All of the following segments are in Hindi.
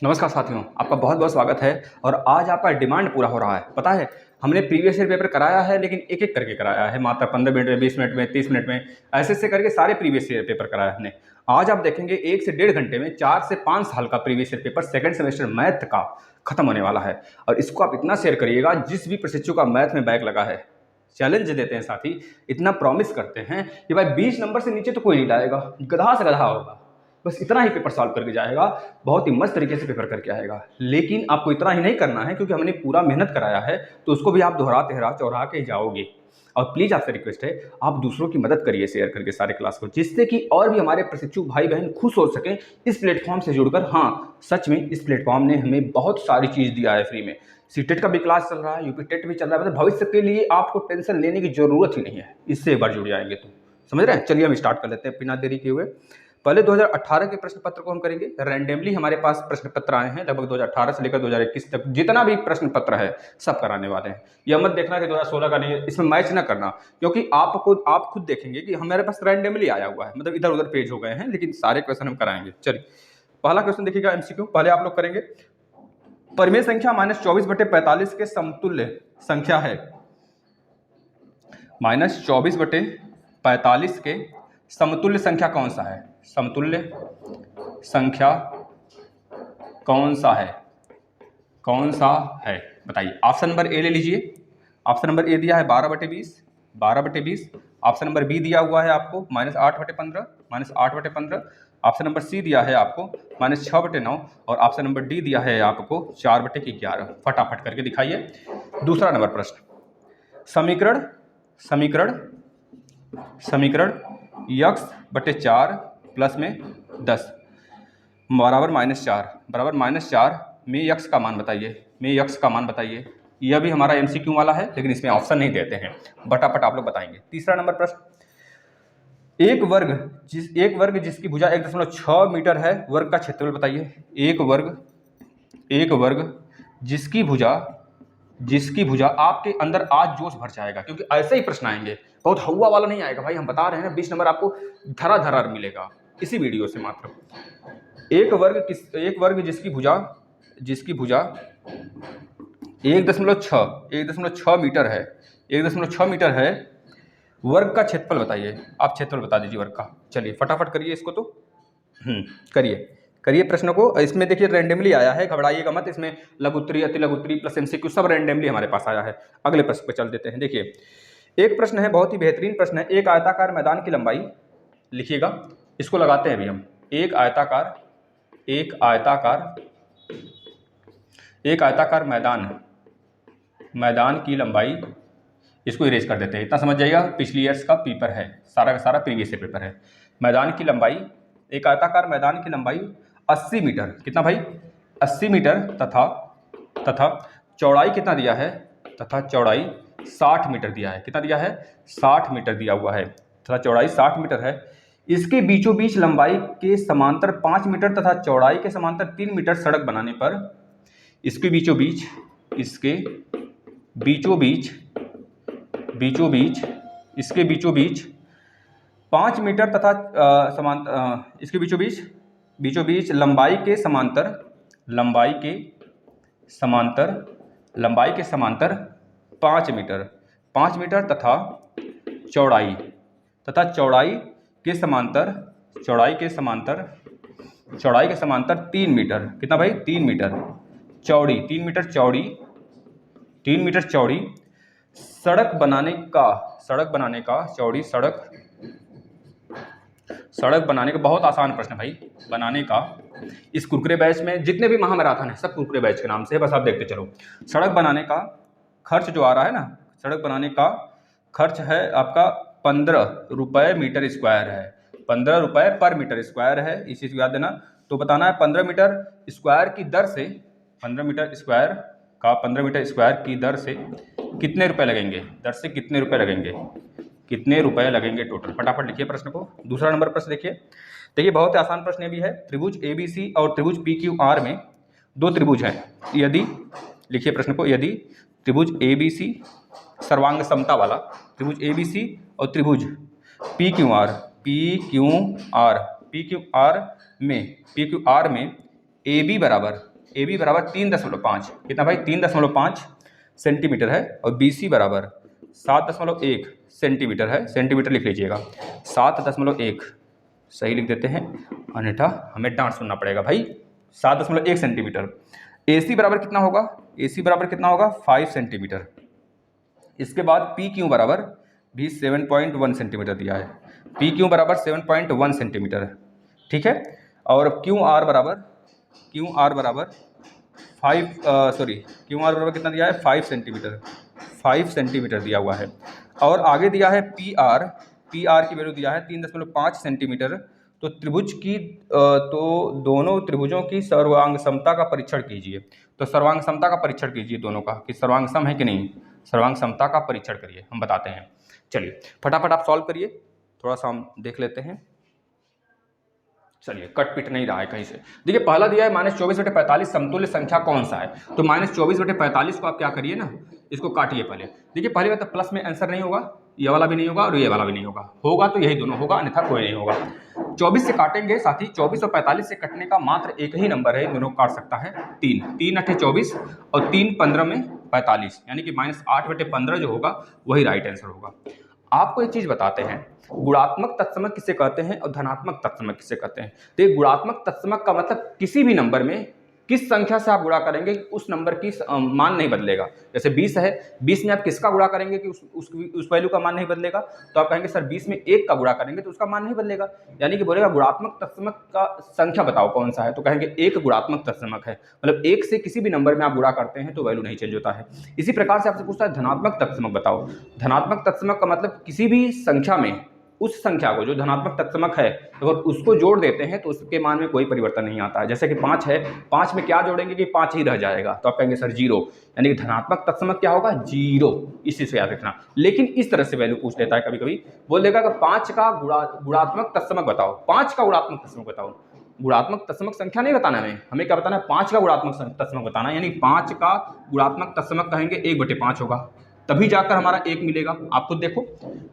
नमस्कार साथियों, आपका बहुत बहुत स्वागत है। और आज आपका डिमांड पूरा हो रहा है। पता है, हमने प्रीवियस ईयर पेपर कराया है, लेकिन एक एक करके कराया है। मात्र 15 मिनट में, 20 मिनट में, 30 मिनट में, ऐसे ऐसे करके सारे प्रीवियस ईयर पेपर कराया हमने। आज आप देखेंगे 1 से 1.5 घंटे में 4 से 5 साल का previous year paper second semester math का खत्म होने वाला है। और इसको आप इतना शेयर करिएगा, जिस भी प्रशिक्षु का मैथ में बैक लगा है, चैलेंज देते हैं साथी, इतना प्रॉमिस करते हैं कि भाई 20 नंबर से नीचे तो कोई नहीं लाएगा, गधा से गधा होगा, बस इतना ही पेपर सॉल्व करके जाएगा, बहुत ही मस्त तरीके से पेपर करके आएगा। लेकिन आपको इतना ही नहीं करना है, क्योंकि हमने पूरा मेहनत कराया है, तो उसको भी आप दोहरा तेहरा चौरा के जाओगे। और प्लीज़ आपसे रिक्वेस्ट है, आप दूसरों की मदद करिए शेयर करके सारे क्लास को, जिससे कि और भी हमारे प्रशिक्षु भाई बहन खुश हो सकें इस प्लेटफॉर्म से जुड़कर। हाँ, सच में इस प्लेटफॉर्म ने हमें बहुत सारी चीज़ दिया है फ्री में। सीटेट का भी क्लास चल रहा है, यूपी टेट भी चल रहा है, मतलब भविष्य के लिए आपको टेंशन लेने की जरूरत ही नहीं है। इससे एक बार जुड़ जाएंगे तो, समझ रहे हैं। चलिए हम स्टार्ट कर लेते हैं बिना देरी किए हुए। पहले 2018 के प्रश्न पत्र को हम करेंगे। रैंडमली हमारे पास प्रश्न पत्र आए हैं, लगभग 2018 से लेकर 2021 तक जितना भी प्रश्न पत्र है सब कराने वाले हैं। यह मत देखना कि 2016 का नहीं है, इसमें मैच ना करना, क्योंकि आप खुद देखेंगे कि हमारे पास रैंडमली आया हुआ है, मतलब इधर उधर पेज हो गए हैं, लेकिन सारे क्वेश्चन हम कराएंगे। चलिए, पहला क्वेश्चन देखिएगा एमसीक्यू। पहले आप लोग करेंगे, परिमेय संख्या -24/45 के समतुल्य संख्या है। -24/45 के समतुल्य संख्या कौन सा है? समतुल्य संख्या कौन सा है? कौन सा है बताइए। ऑप्शन नंबर ए ले लीजिए। ऑप्शन नंबर ए दिया है 12/20। ऑप्शन नंबर बी दिया हुआ है आपको -8/15। ऑप्शन नंबर सी दिया है आपको -6/9 और ऑप्शन नंबर डी दिया है आपको 4/11। फटाफट करके दिखाइए। दूसरा नंबर प्रश्न, समीकरण x/4 प्लस में 10 बराबर -4 में x का मान बताइए। यह भी हमारा एमसीक्यू वाला है, लेकिन इसमें ऑप्शन नहीं देते हैं, फटाफट आप लोग बताएंगे। तीसरा नंबर प्रश्न, एक वर्ग जिसकी भुजा 1.6 मीटर है, वर्ग का क्षेत्रफल बताइए। एक वर्ग जिसकी भुजा आपके अंदर आज जोश भर जाएगा, क्योंकि ऐसे ही प्रश्न आएंगे, बहुत हवा वाला नहीं आएगा भाई, हम बता रहे हैं ना। 20 नंबर आपको धरा मिलेगा इसी वीडियो से मात्र। एक वर्ग जिसकी भुजा 1.6 मीटर है, 1.6 मीटर है, वर्ग का क्षेत्रफल बताइए। आप क्षेत्रफल बता दीजिए वर्ग का। चलिए फटाफट करिए इसको तो। करिए प्रश्न को। इसमें देखिए रैंडमली आया है, घबराइएगा मत। इसमें लघुत्तरी, अति लघुत्तरी प्लस एमसीक्यू सब रैंडमली हमारे पास आया है। अगले प्रश्न पे चल देते हैं। देखिए, एक प्रश्न है, बहुत ही बेहतरीन प्रश्न है। एक आयताकार मैदान की लंबाई लिखिएगा, इसको लगाते हैं अभी हम। एक आयताकार मैदान की लंबाई, इसको इरेज कर देते हैं। इतना समझ जाइएगा, पिछली ईयर्स का पेपर है, सारा का सारा प्रीवियस ईयर पेपर है। मैदान की लंबाई, एक आयताकार मैदान की लंबाई 80 मीटर, कितना भाई? 80 मीटर तथा चौड़ाई कितना दिया है? तथा चौड़ाई 60 मीटर दिया है। कितना दिया है? 60 मीटर दिया हुआ है, तथा चौड़ाई 60 मीटर है। इसके बीचों बीच लंबाई के समांतर 5 मीटर तथा चौड़ाई के समांतर 3 मीटर सड़क बनाने पर इसके बीचों बीच 5 मीटर तथा इसके बीचों बीच लंबाई के समांतर 5 मीटर तथा चौड़ाई के समांतर 3 मीटर। कितना भाई? 3 मीटर चौड़ी, 3 मीटर चौड़ी सड़क बनाने का बहुत आसान प्रश्न भाई। बनाने का, इस कुरकुरे बैच में जितने भी महामैराथन है सब कुरकुरे बैच के नाम से है, बस आप देखते चलो। सड़क बनाने का खर्च जो आ रहा है ना, सड़क बनाने का खर्च है आपका 15 रुपये मीटर स्क्वायर है। 15 रुपये पर मीटर स्क्वायर है, इस चीज़ को याद देना। तो बताना है 15 मीटर स्क्वायर की दर से, 15 मीटर स्क्वायर की दर से कितने रुपए लगेंगे? कितने रुपए लगेंगे टोटल? फटाफट लिखिए प्रश्न को। दूसरा नंबर प्रश्न देखिए बहुत आसान प्रश्न भी है। त्रिभुज ABC और त्रिभुज PQR में दो त्रिभुज हैं। यदि, लिखिए प्रश्न को, यदि त्रिभुज ABC सर्वांग समता वाला त्रिभुज ABC और त्रिभुज PQR में AB बराबर ए बी बराबर 3.5, कितना भाई 3.5 सेंटीमीटर है, और बी सी बराबर 7.1 सेंटीमीटर है, सेंटीमीटर लिख लीजिएगा, 7.1 सही लिख देते हैं, अन्यथा हमें डांट सुनना पड़ेगा भाई। 7.1 सेंटीमीटर। ए सी बराबर कितना होगा, ए सी बराबर कितना होगा 5 सेंटीमीटर। इसके बाद पी क्यू बराबर भी 7.1 सेंटीमीटर दिया है, पी क्यू बराबर 7.1 सेंटीमीटर, ठीक है। और क्यू आर बराबर 5 दिया है 5 सेंटीमीटर, 5 सेंटीमीटर दिया हुआ है। और आगे दिया है पी आर की वैल्यू दिया है 3.5 सेंटीमीटर। तो त्रिभुज की तो दोनों त्रिभुजों की सर्वांग समता का परीक्षण कीजिए। तो सर्वांग समता का परीक्षण कीजिए दोनों का, कि सर्वांग सम है कि नहीं, सर्वांग समता का परीक्षण करिए, हम बताते हैं। चलिए फटाफट आप सॉल्व करिए, थोड़ा सा हम देख लेते हैं। चलिए कट पिट नहीं रहा है कहीं से। देखिए पहला दिया है -24/45 समतुल्य संख्या कौन सा है। तो -24/45 को आप क्या करिए ना, इसको काटिए पहले। देखिए पहली बात तो प्लस में आंसर नहीं होगा, ये वाला भी नहीं होगा और ये वाला भी नहीं होगा, होगा तो यही दोनों होगा, अन्यथा कोई नहीं होगा। 24 से काटेंगे, साथ ही 24 और 45 से कटने का मात्र एक ही नंबर है, दोनों काट सकता है 3, 3 × 8 = 24 और 3 × 15 में 45, यानी कि -8/15 जो होगा वही राइट आंसर होगा। आपको एक चीज बताते हैं, गुणात्मक तत्समक किसे कहते हैं और धनात्मक तत्समक किसे कहते हैं। तो ये गुणात्मक तत्समक का मतलब किसी भी नंबर में किस संख्या से आप गुणा करेंगे उस नंबर की मान नहीं बदलेगा। जैसे 20 है, 20 में आप किसका गुणा करेंगे कि उस वैल्यू का मान नहीं बदलेगा। तो आप कहेंगे सर 20 में 1 का गुणा करेंगे तो उसका मान नहीं बदलेगा, यानी कि बोलेगा गुणात्मक तत्समक का संख्या बताओ कौन सा है, तो कहेंगे 1 गुणात्मक तत्समक है। मतलब 1 से किसी भी नंबर में आप गुणा करते हैं तो वैल्यू नहीं चेंज होता है। इसी प्रकार से आपसे पूछता है धनात्मक तत्समक बताओ। धनात्मक तत्समक का मतलब किसी भी संख्या में उस संख्या को जो धनात्मक तत्समक है अगर उसको जोड़ देते हैं तो उसके मान में कोई परिवर्तन नहीं आता है। जैसे कि 5 है, 5 में क्या जोड़ेंगे कि 5 ही रह जाएगा, तो आप कहेंगे सर 0, यानी कि धनात्मक तत्समक क्या होगा 0। इस चीज से याद रखना। लेकिन इस तरह से वैल्यू पूछ लेता है कभी कभी, बोल देगा कि 5 का गुणात्मक तत्समक बताओ, 5 का गुणात्मक तत्समक बताओ। गुणात्मक तत्समक संख्या नहीं बताना है हमें क्या बताना है, 5 का गुणात्मक तत्समक बताना है, यानी 5 का गुणात्मक तत्समक कहेंगे 1/5 होगा, तभी जाकर हमारा 1 मिलेगा। आप खुद देखो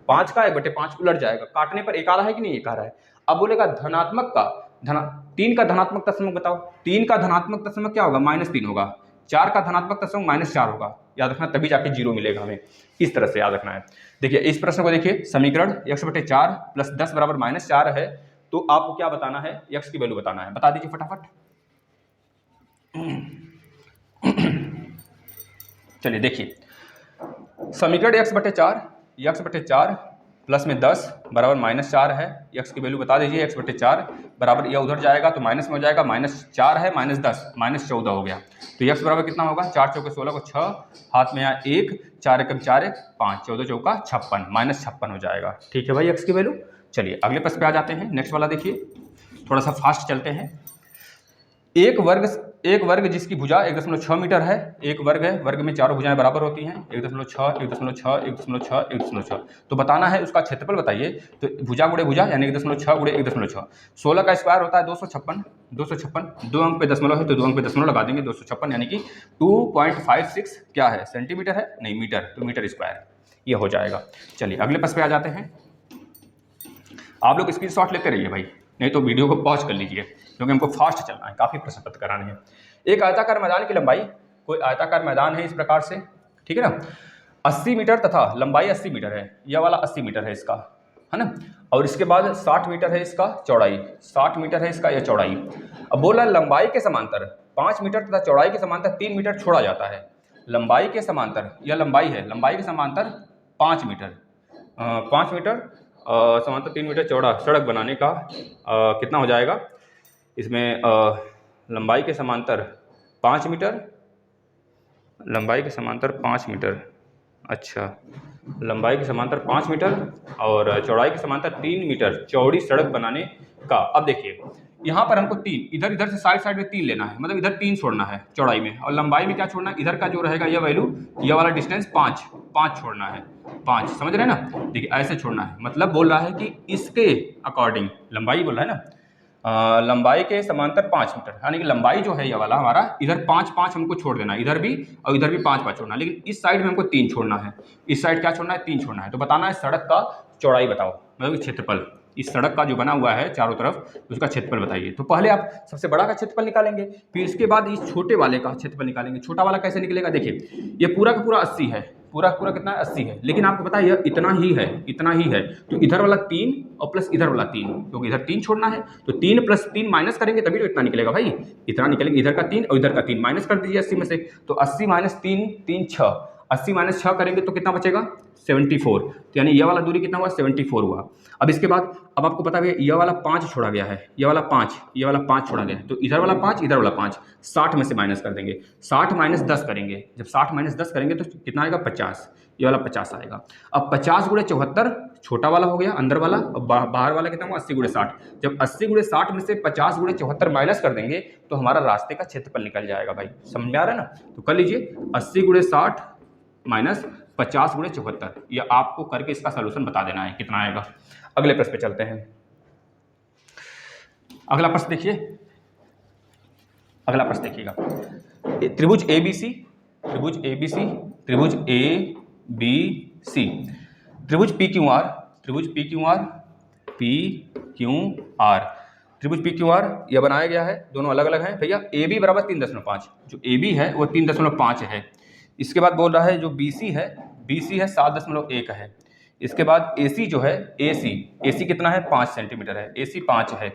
5 का 1/5 उलट जाएगा, काटने पर 1 आ रहा है कि नहीं 1 आ रहा है। अब बोलेगा धनात्मक का 3 का धनात्मक तत्समक बताओ। 3 का धनात्मक तत्समक क्या होगा -3 होगा। 4 का धनात्मक तत्समक -4 होगा, याद रखना, तभी जाके 0 मिलेगा हमें। इस तरह से याद रखना है। देखिए इस प्रश्न को देखिए, समीकरण x/4 + 10 = -4 है, तो आपको क्या बताना है, x की वैल्यू बताना है, बता दीजिए फटाफट। चलिए देखिए समीकरण x/4 प्लस में 10 बराबर -4 है। x की वैल्यू बता दीजिए। x/4 बराबर यह उधर जाएगा तो माइनस में हो जाएगा, -4 है -10 -14 हो गया। तो x बराबर कितना होगा, 4 चौके 16 को 6, हाथ में यहाँ 1, 4 एकम 4 1 5, 14 चौका 56, -56 हो जाएगा। ठीक है भाई x की वैल्यू। चलिए अगले प्रश्न पे आ जाते हैं। नेक्स्ट वाला देखिए, थोड़ा सा फास्ट चलते हैं। एक वर्ग जिसकी भुजा 1.6 मीटर है, एक वर्ग है, वर्ग में चारों भुजाएं बराबर होती हैं, 1.6 1.6 1.6 1.6, तो बताना है उसका क्षेत्रफल बताइए। तो भुजा गुणे भुजा यानी 1.6 गुणे 1.6, 16 का स्क्वायर होता है 256, 2 अंक पे दशमलव है तो 2 अंक पे दशमलव लगा देंगे, 256 यानी कि 2.56 क्या है, सेंटीमीटर है, नहीं मीटर, तो मीटर स्क्वायर ये हो जाएगा। चलिए अगले प्रश्न पे आ जाते हैं। आप लोग स्क्रीनशॉट लेते रहिए भाई, नहीं तो वीडियो को पॉज कर लीजिए, क्योंकि हमको फास्ट चलना है, काफ़ी प्रश्न पत्र कराने हैं। एक आयताकार मैदान की लंबाई, कोई आयताकार मैदान है इस प्रकार से, ठीक है ना, 80 मीटर तथा लंबाई 80 मीटर है, यह वाला 80 मीटर है इसका, है ना, और इसके बाद 60 मीटर है इसका चौड़ाई, 60 मीटर है इसका यह चौड़ाई। अब बोला लंबाई के समांतर 5 मीटर तथा चौड़ाई के समांतर 3 मीटर छोड़ा जाता है। लंबाई के समांतर, यह लंबाई है, लंबाई के समांतर 5 मीटर, 5 मीटर समांतर 3 मीटर चौड़ा सड़क बनाने का कितना हो जाएगा इसमें, लंबाई के समांतर 5 मीटर, लंबाई के समांतर 5 मीटर, अच्छा लंबाई के समांतर 5 मीटर और चौड़ाई के समांतर 3 मीटर चौड़ी सड़क बनाने का। अब देखिए यहाँ पर हमको 3, इधर इधर से साइड में 3 लेना है, मतलब इधर 3 छोड़ना है चौड़ाई में, और लंबाई में क्या छोड़ना है, इधर का जो रहेगा यह वैल्यू, यह वाला डिस्टेंस 5 छोड़ना है, 5 समझ रहे हैं ना। देखिए ऐसे छोड़ना है, मतलब बोल रहा है कि इसके अकॉर्डिंग लंबाई बोल रहा है ना, लंबाई के समांतर 5 मीटर, यानी कि लंबाई जो है ये वाला हमारा, इधर 5 हमको छोड़ देना है, इधर भी और इधर भी 5 छोड़ना है, लेकिन इस साइड में हमको 3 छोड़ना है, इस साइड क्या छोड़ना है, 3 छोड़ना है। तो बताना है सड़क का चौड़ाई बताओ, मतलब क्षेत्रफल, इस सड़क का जो बना हुआ है चारों तरफ, उसका क्षेत्रफल बताइए। तो पहले आप सबसे बड़ा का क्षेत्रफल निकालेंगे, फिर इसके बाद इस छोटे वाले का क्षेत्रफल निकालेंगे। छोटा वाला कैसे निकलेगा, देखिए ये पूरा का पूरा 80 है, पूरा पूरा कितना है 80 है, लेकिन आपको पता है यह इतना ही है, इतना ही है। तो इधर वाला 3 और प्लस इधर वाला 3, क्योंकि इधर 3 छोड़ना है, तो 3 + 3 माइनस करेंगे तभी तो इतना निकलेगा भाई, इतना निकलेंगे। इधर का 3 और इधर का 3 माइनस कर दीजिए 80 में से, तो 80 - 3 3 6, 80 - 6 करेंगे तो कितना बचेगा 74। तो यानी यह वाला दूरी कितना हुआ 74 हुआ। अब इसके बाद अब आपको पता है यह वाला 5 छोड़ा गया है, यह वाला 5 छोड़ा गया है, तो इधर वाला 5 इधर वाला 5, 60 में से माइनस कर देंगे। 60 - 10 करेंगे, जब 60 - 10 करेंगे तो कितना आएगा 50, ये वाला 50 आएगा। अब 50 × 74 छोटा वाला हो गया अंदर वाला, और बाहर वाला कितना हुआ 80 × 60। जब 80 × 60 में से 50 × 74 माइनस कर देंगे तो हमारा रास्ते का क्षेत्रफल निकल जाएगा भाई, समझ में आ रहा है ना। तो कर लीजिए 80 × 60 माइनस 50 × 74, ये आपको करके इसका सलूशन बता देना है कितना आएगा। अगले प्रश्न पे चलते हैं। अगला प्रश्न देखिए, अगला प्रश्न देखिएगा, त्रिभुज ABC, त्रिभुज ABC, त्रिभुज ABC, त्रिभुज PQR, त्रिभुज PQR, PQR, त्रिभुज PQR यह बनाया गया है, दोनों अलग अलग हैं भैया। AB बराबर 3.5, जो AB है वो 3.5 है। इसके बाद बोल रहा है जो BC है, BC है 7.1 है। इसके बाद AC जो है AC कितना है 5 सेंटीमीटर है, AC 5 है।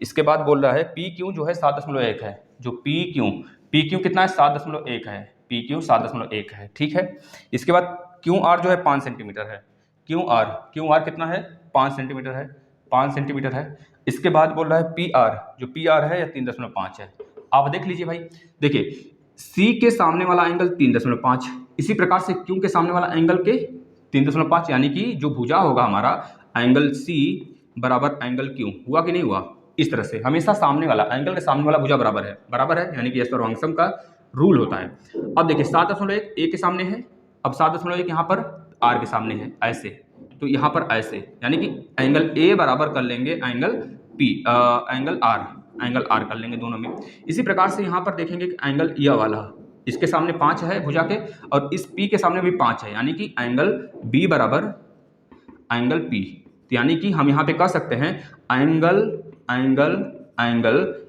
इसके बाद बोल रहा है PQ जो है 7.1 है, जो PQ कितना है 7.1 है, PQ 7.1 है, ठीक है। इसके बाद QR जो है 5 सेंटीमीटर है, QR कितना है 5 सेंटीमीटर है, 5 सेंटीमीटर है। इसके बाद बोल रहा है PR, जो PR है यह 3.5 है। आप देख लीजिए भाई, देखिए C के सामने वाला एंगल 3.5, इसी प्रकार से Q के सामने वाला एंगल के 3.5, यानी कि जो भुजा होगा हमारा एंगल C बराबर एंगल Q, हुआ कि नहीं हुआ। इस तरह से हमेशा सामने वाला एंगल के सामने वाला भुजा बराबर है, यानी कि सर्वांगसम का रूल होता है। अब देखिए 7.1 A के सामने है, अब 7.1 यहाँ पर R के सामने है, ऐसे, तो यहाँ पर ऐसे, यानी कि एंगल A बराबर कर लेंगे एंगल P, एंगल R कर लेंगे दोनों में। इसी प्रकार से यहाँ पर देखेंगे कि एंगल यह वाला, इसके सामने 5 है भुजा के, और इस P के सामने भी 5 है, यानी कि एंगल B बराबर एंगल P। तो यानी कि हम यहाँ पे कह सकते हैं एंगल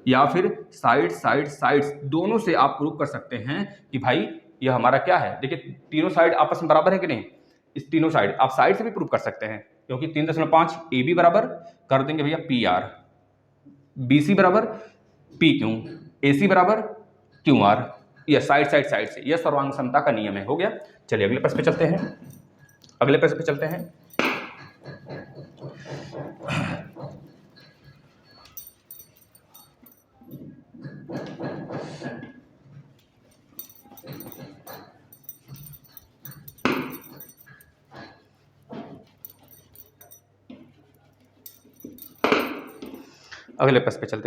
या फिर साइड्स दोनों से आप प्रूव कर सकते हैं कि भाई यह हमारा क्या है। देखिए तीनों साइड आपस में बराबर है कि नहीं, इस तीनों साइड आप साइड से भी प्रूव कर सकते हैं, क्योंकि 3.5 AB बराबर कर देंगे भैया PR, BC बराबर PQ, AC बराबर QR, यह साइड से, यह सर्वांग समता का नियम है। हो गया। चलिए अगले प्रश्न पे चलते हैं,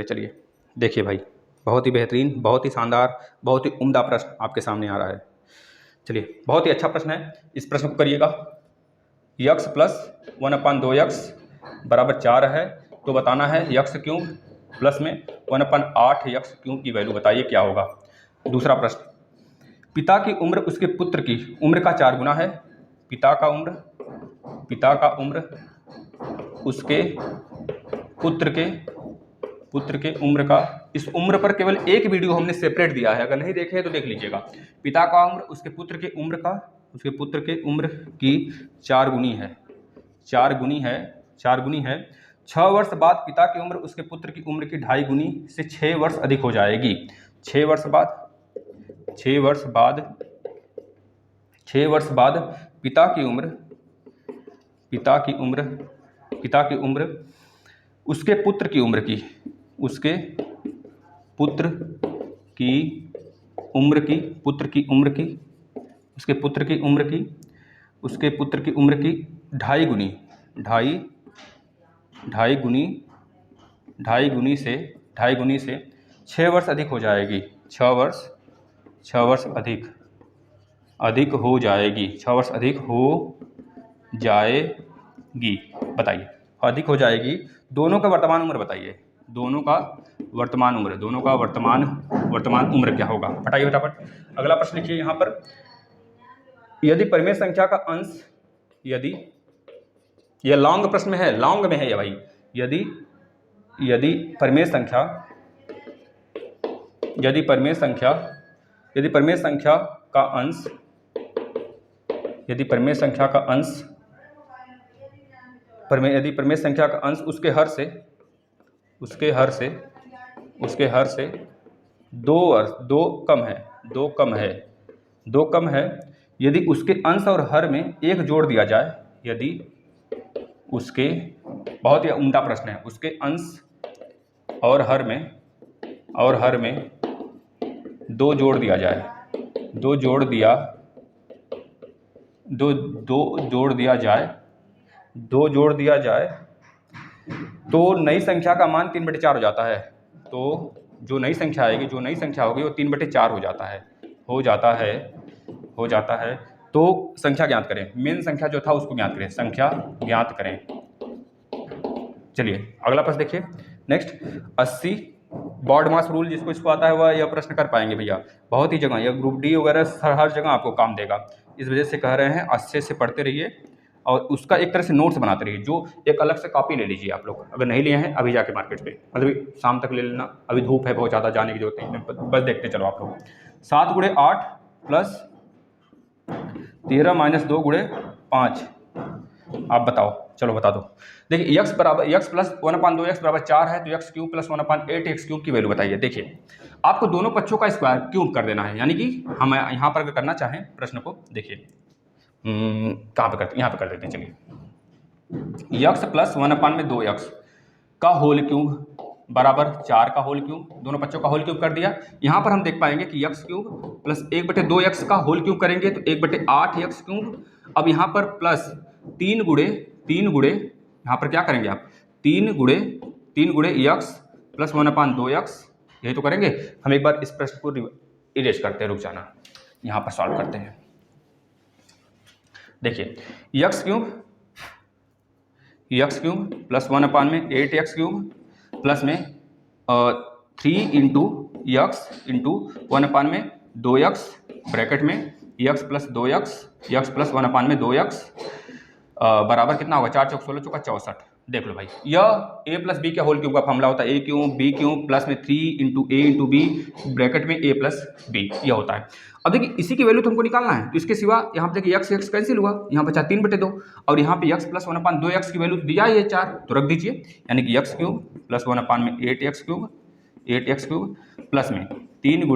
चलिए देखिए भाई, बहुत ही बेहतरीन, बहुत ही शानदार, बहुत ही उम्दा प्रश्न आपके सामने आ रहा है। चलिए बहुत ही अच्छा प्रश्न है, इस प्रश्न को करिएगा। x + 1/2x बराबर 4 है, तो बताना है x³ प्लस में 1/8x³ की वैल्यू बताइए क्या होगा। दूसरा प्रश्न, पिता की उम्र उसके पुत्र की उम्र का 4 गुना है। पिता का उम्र उसके पुत्र के उम्र का, इस उम्र पर केवल एक वीडियो हमने सेपरेट दिया है, अगर नहीं देखे हैं तो देख लीजिएगा। पिता का उम्र उसके पुत्र के उम्र की 4 गुनी है, 4 गुनी है। 6 वर्ष बाद पिता की उम्र उसके पुत्र की उम्र की 2.5 गुनी से 6 वर्ष अधिक हो जाएगी। 6 वर्ष बाद पिता की उम्र उसके पुत्र की उम्र की उसके पुत्र की उम्र की 2.5 गुनी से 6 वर्ष अधिक हो जाएगी। 6 वर्ष अधिक हो जाएगी, 6 वर्ष अधिक हो जाएगी। बताइए, अधिक हो जाएगी। दोनों का वर्तमान उम्र बताइए, दोनों का वर्तमान उम्र क्या होगा, बताइए फटाफट। अगला प्रश्न लिखिए यहाँ पर, यदि परिमेय संख्या का अंश, यदि यह लॉन्ग प्रश्न में है, लॉन्ग में है ये भाई, यदि यदि परिमेय संख्या यदि परिमेय संख्या यदि परिमेय संख्या का अंश यदि परिमेय संख्या का अंश यदि परिमेय संख्या का अंश उसके हर से दो कम है, यदि उसके अंश और हर में एक जोड़ दिया जाए, यदि उसके, बहुत ही उम्दा प्रश्न है, उसके अंश और हर में दो जोड़ दिया जाए, दो जोड़ दिया जाए तो नई संख्या का मान 3/4 हो जाता है। तो जो नई संख्या होगी वो 3/4 हो जाता है। तो संख्या ज्ञात करें, मेन संख्या जो था उसको ज्ञात करें, चलिए अगला प्रश्न देखिए। नेक्स्ट 80 बॉड मास रूल, जिसको आता है वह यह प्रश्न कर पाएंगे भैया, बहुत ही जगह, यह ग्रुप डी वगैरह हर जगह आपको काम देगा। इस वजह से कह रहे हैं अच्छे से पढ़ते रहिए और उसका एक तरह से नोट्स बनाते रहिए। जो एक अलग से कॉपी ले लीजिए आप लोग, अगर नहीं लिए हैं अभी जाके मार्केट पे, मतलब शाम तक ले लेना, अभी धूप है बहुत ज़्यादा, जाने की जरूरत नहीं, बस देखते चलो आप लोग। 7 × 8 + 13 - 2 × 5, आप बताओ, चलो बता दो। देखिए x + 1/2x = 4 है, तो x³ + 1/8x³ की वैल्यू बताइए। देखिए आपको दोनों पक्षों का स्क्वायर क्यूब कर देना है, यानी कि हम यहाँ पर अगर करना चाहें प्रश्न को, देखिए कहाँ पे करते हैं, यहाँ पे कर देते हैं। चलिए x + 1/2x का होल क्यूब बराबर 4 का होल क्यूब, दोनों बच्चों का होल क्यूब कर दिया। यहाँ पर हम देख पाएंगे कि x³ + 1/2x का होल क्यूब करेंगे तो 1/8x³। अब यहाँ पर प्लस 3 गुणे यहाँ पर क्या करेंगे आप, 3 गुणे x + 1/2x, यही तो करेंगे। हम एक बार इस प्रश्न को इरेज करते हैं, रुक जाना, यहाँ पर सॉल्व करते हैं। देखिए x³ + 1/8x³ प्लस में 3 × x × 1/2x ब्रैकेट में x + 2x + 1/2x बराबर कितना होगा, 4 × 4 = 16 × 64। देख लो भाई, यह a + b के होल क्यूब का फॉर्मूला होता है, a³ b³ प्लस में 3 × a × b ब्रैकेट में a + b, यह होता है। अब देखिए इसी की वैल्यू तो हमको निकालना है, तो इसके सिवा यहाँ पे देखिए x कैंसिल हुआ, यहाँ पर 3/2 और यहाँ पे x + 1/2x की वैल्यू दिया ही है 4, तो रख दीजिए, यानी कि x³ + 1/8x³ प्लस में 3 ×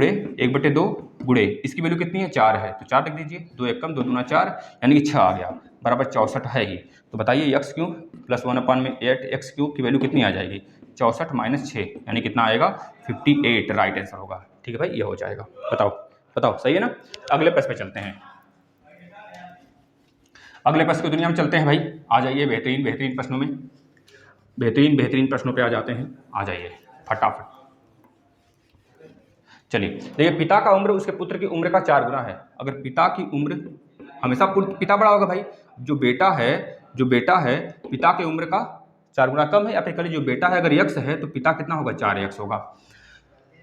1/2 गुणे इसकी वैल्यू कितनी है, 4 है, तो 4 लिख दीजिए, 2 × 1 = 2 × 2 = 4, यानी कि 6 आ गया, बराबर 64 है ही। तो बताइए x³ + 1/8x³ की वैल्यू कितनी आ जाएगी, 64 - 6, यानी कितना आएगा, 58 राइट आंसर होगा। ठीक है भाई, ये हो जाएगा। बताओ सही है ना। अगले प्रश्न पे चलते हैं, अगले प्रश्न की दुनिया में चलते हैं भाई। आ जाइए बेहतरीन प्रश्नों में, बेहतरीन प्रश्नों पे आ जाते हैं, आ जाइए फटाफट। चलिए देखिए, पिता का उम्र उसके पुत्र की उम्र का 4 गुना है। अगर पिता की उम्र, हमेशा पिता बड़ा होगा भाई, जो बेटा है पिता की उम्र का 4 गुना कम है, या फिर कहिए जो बेटा है अगर x है तो पिता कितना होगा, 4x होगा।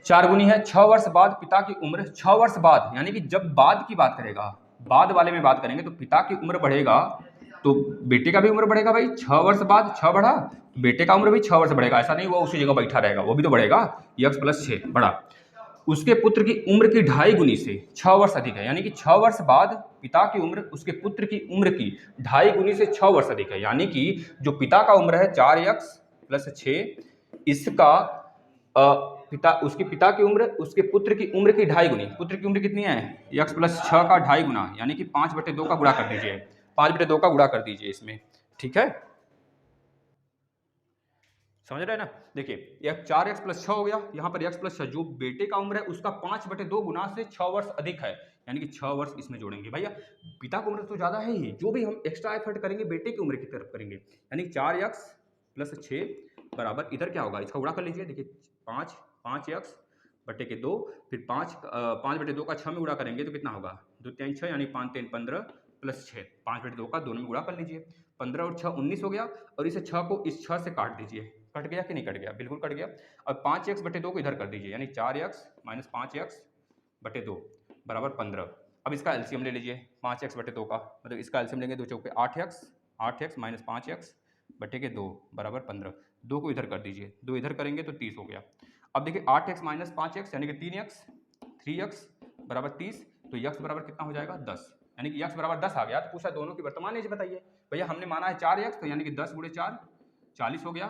4 गुनी है, 6 वर्ष बाद पिता की उम्र, 6 वर्ष बाद, यानी कि जब बाद की बात करेगा, बाद वाले में बात करेंगे तो पिता की उम्र बढ़ेगा तो बेटे का भी उम्र बढ़ेगा भाई। 6 वर्ष बाद 6 बढ़ा, बेटे का उम्र भी 6 वर्ष बढ़ेगा, ऐसा नहीं वो उसी जगह बैठा रहेगा, वो भी तो बढ़ेगा, x + 6 बढ़ा। उसके पुत्र की उम्र की 2.5 गुनी से 6 वर्ष अधिक है, यानी कि 6 वर्ष बाद पिता की उम्र उसके पुत्र की उम्र की 2.5 गुनी से 6 वर्ष अधिक है, यानी कि जो पिता का उम्र है 4x + 6, इसका उसके पिता की उम्र उसके पुत्र की उम्र की 2.5 गुनी, पुत्र की उम्र कितनी है, x + 6 का 2.5 गुना, यानी कि 5/2 का गुणा कर दीजिए, 5/2 का गुणा कर दीजिए इसमें, ठीक है, समझ रहे हैं ना। देखिए यह 4x + 6 हो गया, यहाँ पर x + 6, जो बेटे का उम्र है उसका 5/2 गुना से 6 वर्ष अधिक है, यानी कि 6 वर्ष इसमें जोड़ेंगे भैया। पिता की उम्र तो ज़्यादा है ही, जो भी हम एक्स्ट्रा एफर्ट करेंगे बेटे की उम्र की तरफ करेंगे, यानी 4x + 6 बराबर इधर क्या होगा, इसका गुणा कर लीजिए। देखिए 5x/2, फिर 5/2 का 6 में गुणा करेंगे तो कितना होगा, 2 × 3 = 6, यानी 5 × 3 = 15 + 6, 5/2 का दोनों में गुणा कर लीजिए, 15 और 6 19 हो गया, और इसे 6 को इस 6 से काट दीजिए, कट गया कि नहीं कट गया, बिल्कुल कट गया। अब 5x/2 को इधर कर दीजिए, यानी 4x - 5x/2 बराबर 15। अब इसका एलसीएम ले लीजिए, 5x/2 का, मतलब इसका एलसीएम लेंगे 2 चौके 8x - 5x/2 बराबर 15। 2 को इधर कर दीजिए, 2 इधर करेंगे तो 30 हो गया। अब देखिए 8x माइनस 5x यानी कि 3x, 3x बराबर 30, तो x बराबर कितना हो जाएगा 10, यानी कि x बराबर 10 आ गया। तो पूछा दोनों की वर्तमान एज बताइए। भैया हमने माना है 4x, तो यानी कि 10 गुणे 4 40 हो गया,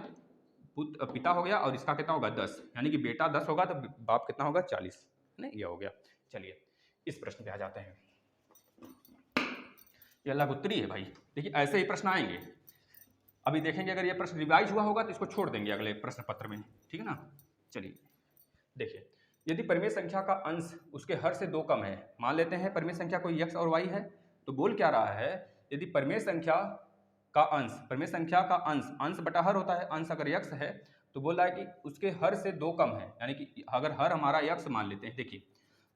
पिता हो गया, और इसका कितना होगा 10, यानी कि बेटा 10 होगा तो बाप कितना होगा 40, नहीं ये हो गया। चलिए इस प्रश्न पे आ जाते हैं। ये लघुत्तरी है भाई, देखिए ऐसे ही प्रश्न आएंगे। अभी देखेंगे अगर ये प्रश्न रिवाइज हुआ होगा तो इसको छोड़ देंगे अगले प्रश्न पत्र में, ठीक है ना। चलिए देखिए, यदि परिमेय संख्या का अंश उसके हर से 2 कम है, मान लेते हैं परिमेय संख्या कोई x और y है, तो बोल क्या रहा है, यदि परिमेय संख्या का अंश, परिमेय संख्या का अंश बटा हर होता है, अंश अगर x है तो बोल रहा है कि उसके हर से 2 कम है, यानी कि अगर हर हमारा x मान लेते हैं, देखिए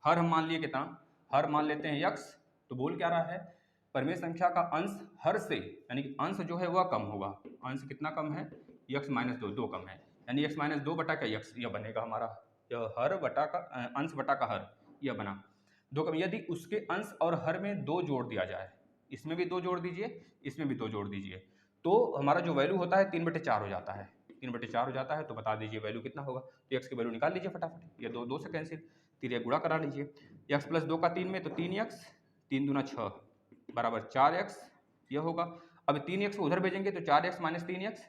हर हम मान लिए कितना, हर मान लेते हैं x, तो बोल क्या रहा है, परिमेय संख्या का अंश हर से, यानी कि अंश जो है वह कम होगा, अंश कितना कम है, x माइनस 2 कम है, यानी x माइनस 2 बटा का x, यह बनेगा हमारा, यह हर बटा का अंश बटा का हर, यह बना 2 कम। यदि उसके अंश और हर में 2 जोड़ दिया जाए, इसमें भी 2 जोड़ दीजिए, इसमें भी 2 जोड़ दीजिए, तो हमारा जो वैल्यू होता है 3/4 हो जाता है, 3/4 हो जाता है। तो बता दीजिए वैल्यू कितना होगा, तो x की वैल्यू निकाल लीजिए फटाफट, ये 2 से कैंसिल, 3 गुणा करा लीजिए, x प्लस 2 का 3 में तो 3x, 3 दूना 6 बराबर 4x, यह होगा। अब 3x को उधर भेजेंगे तो 4x माइनस 3x,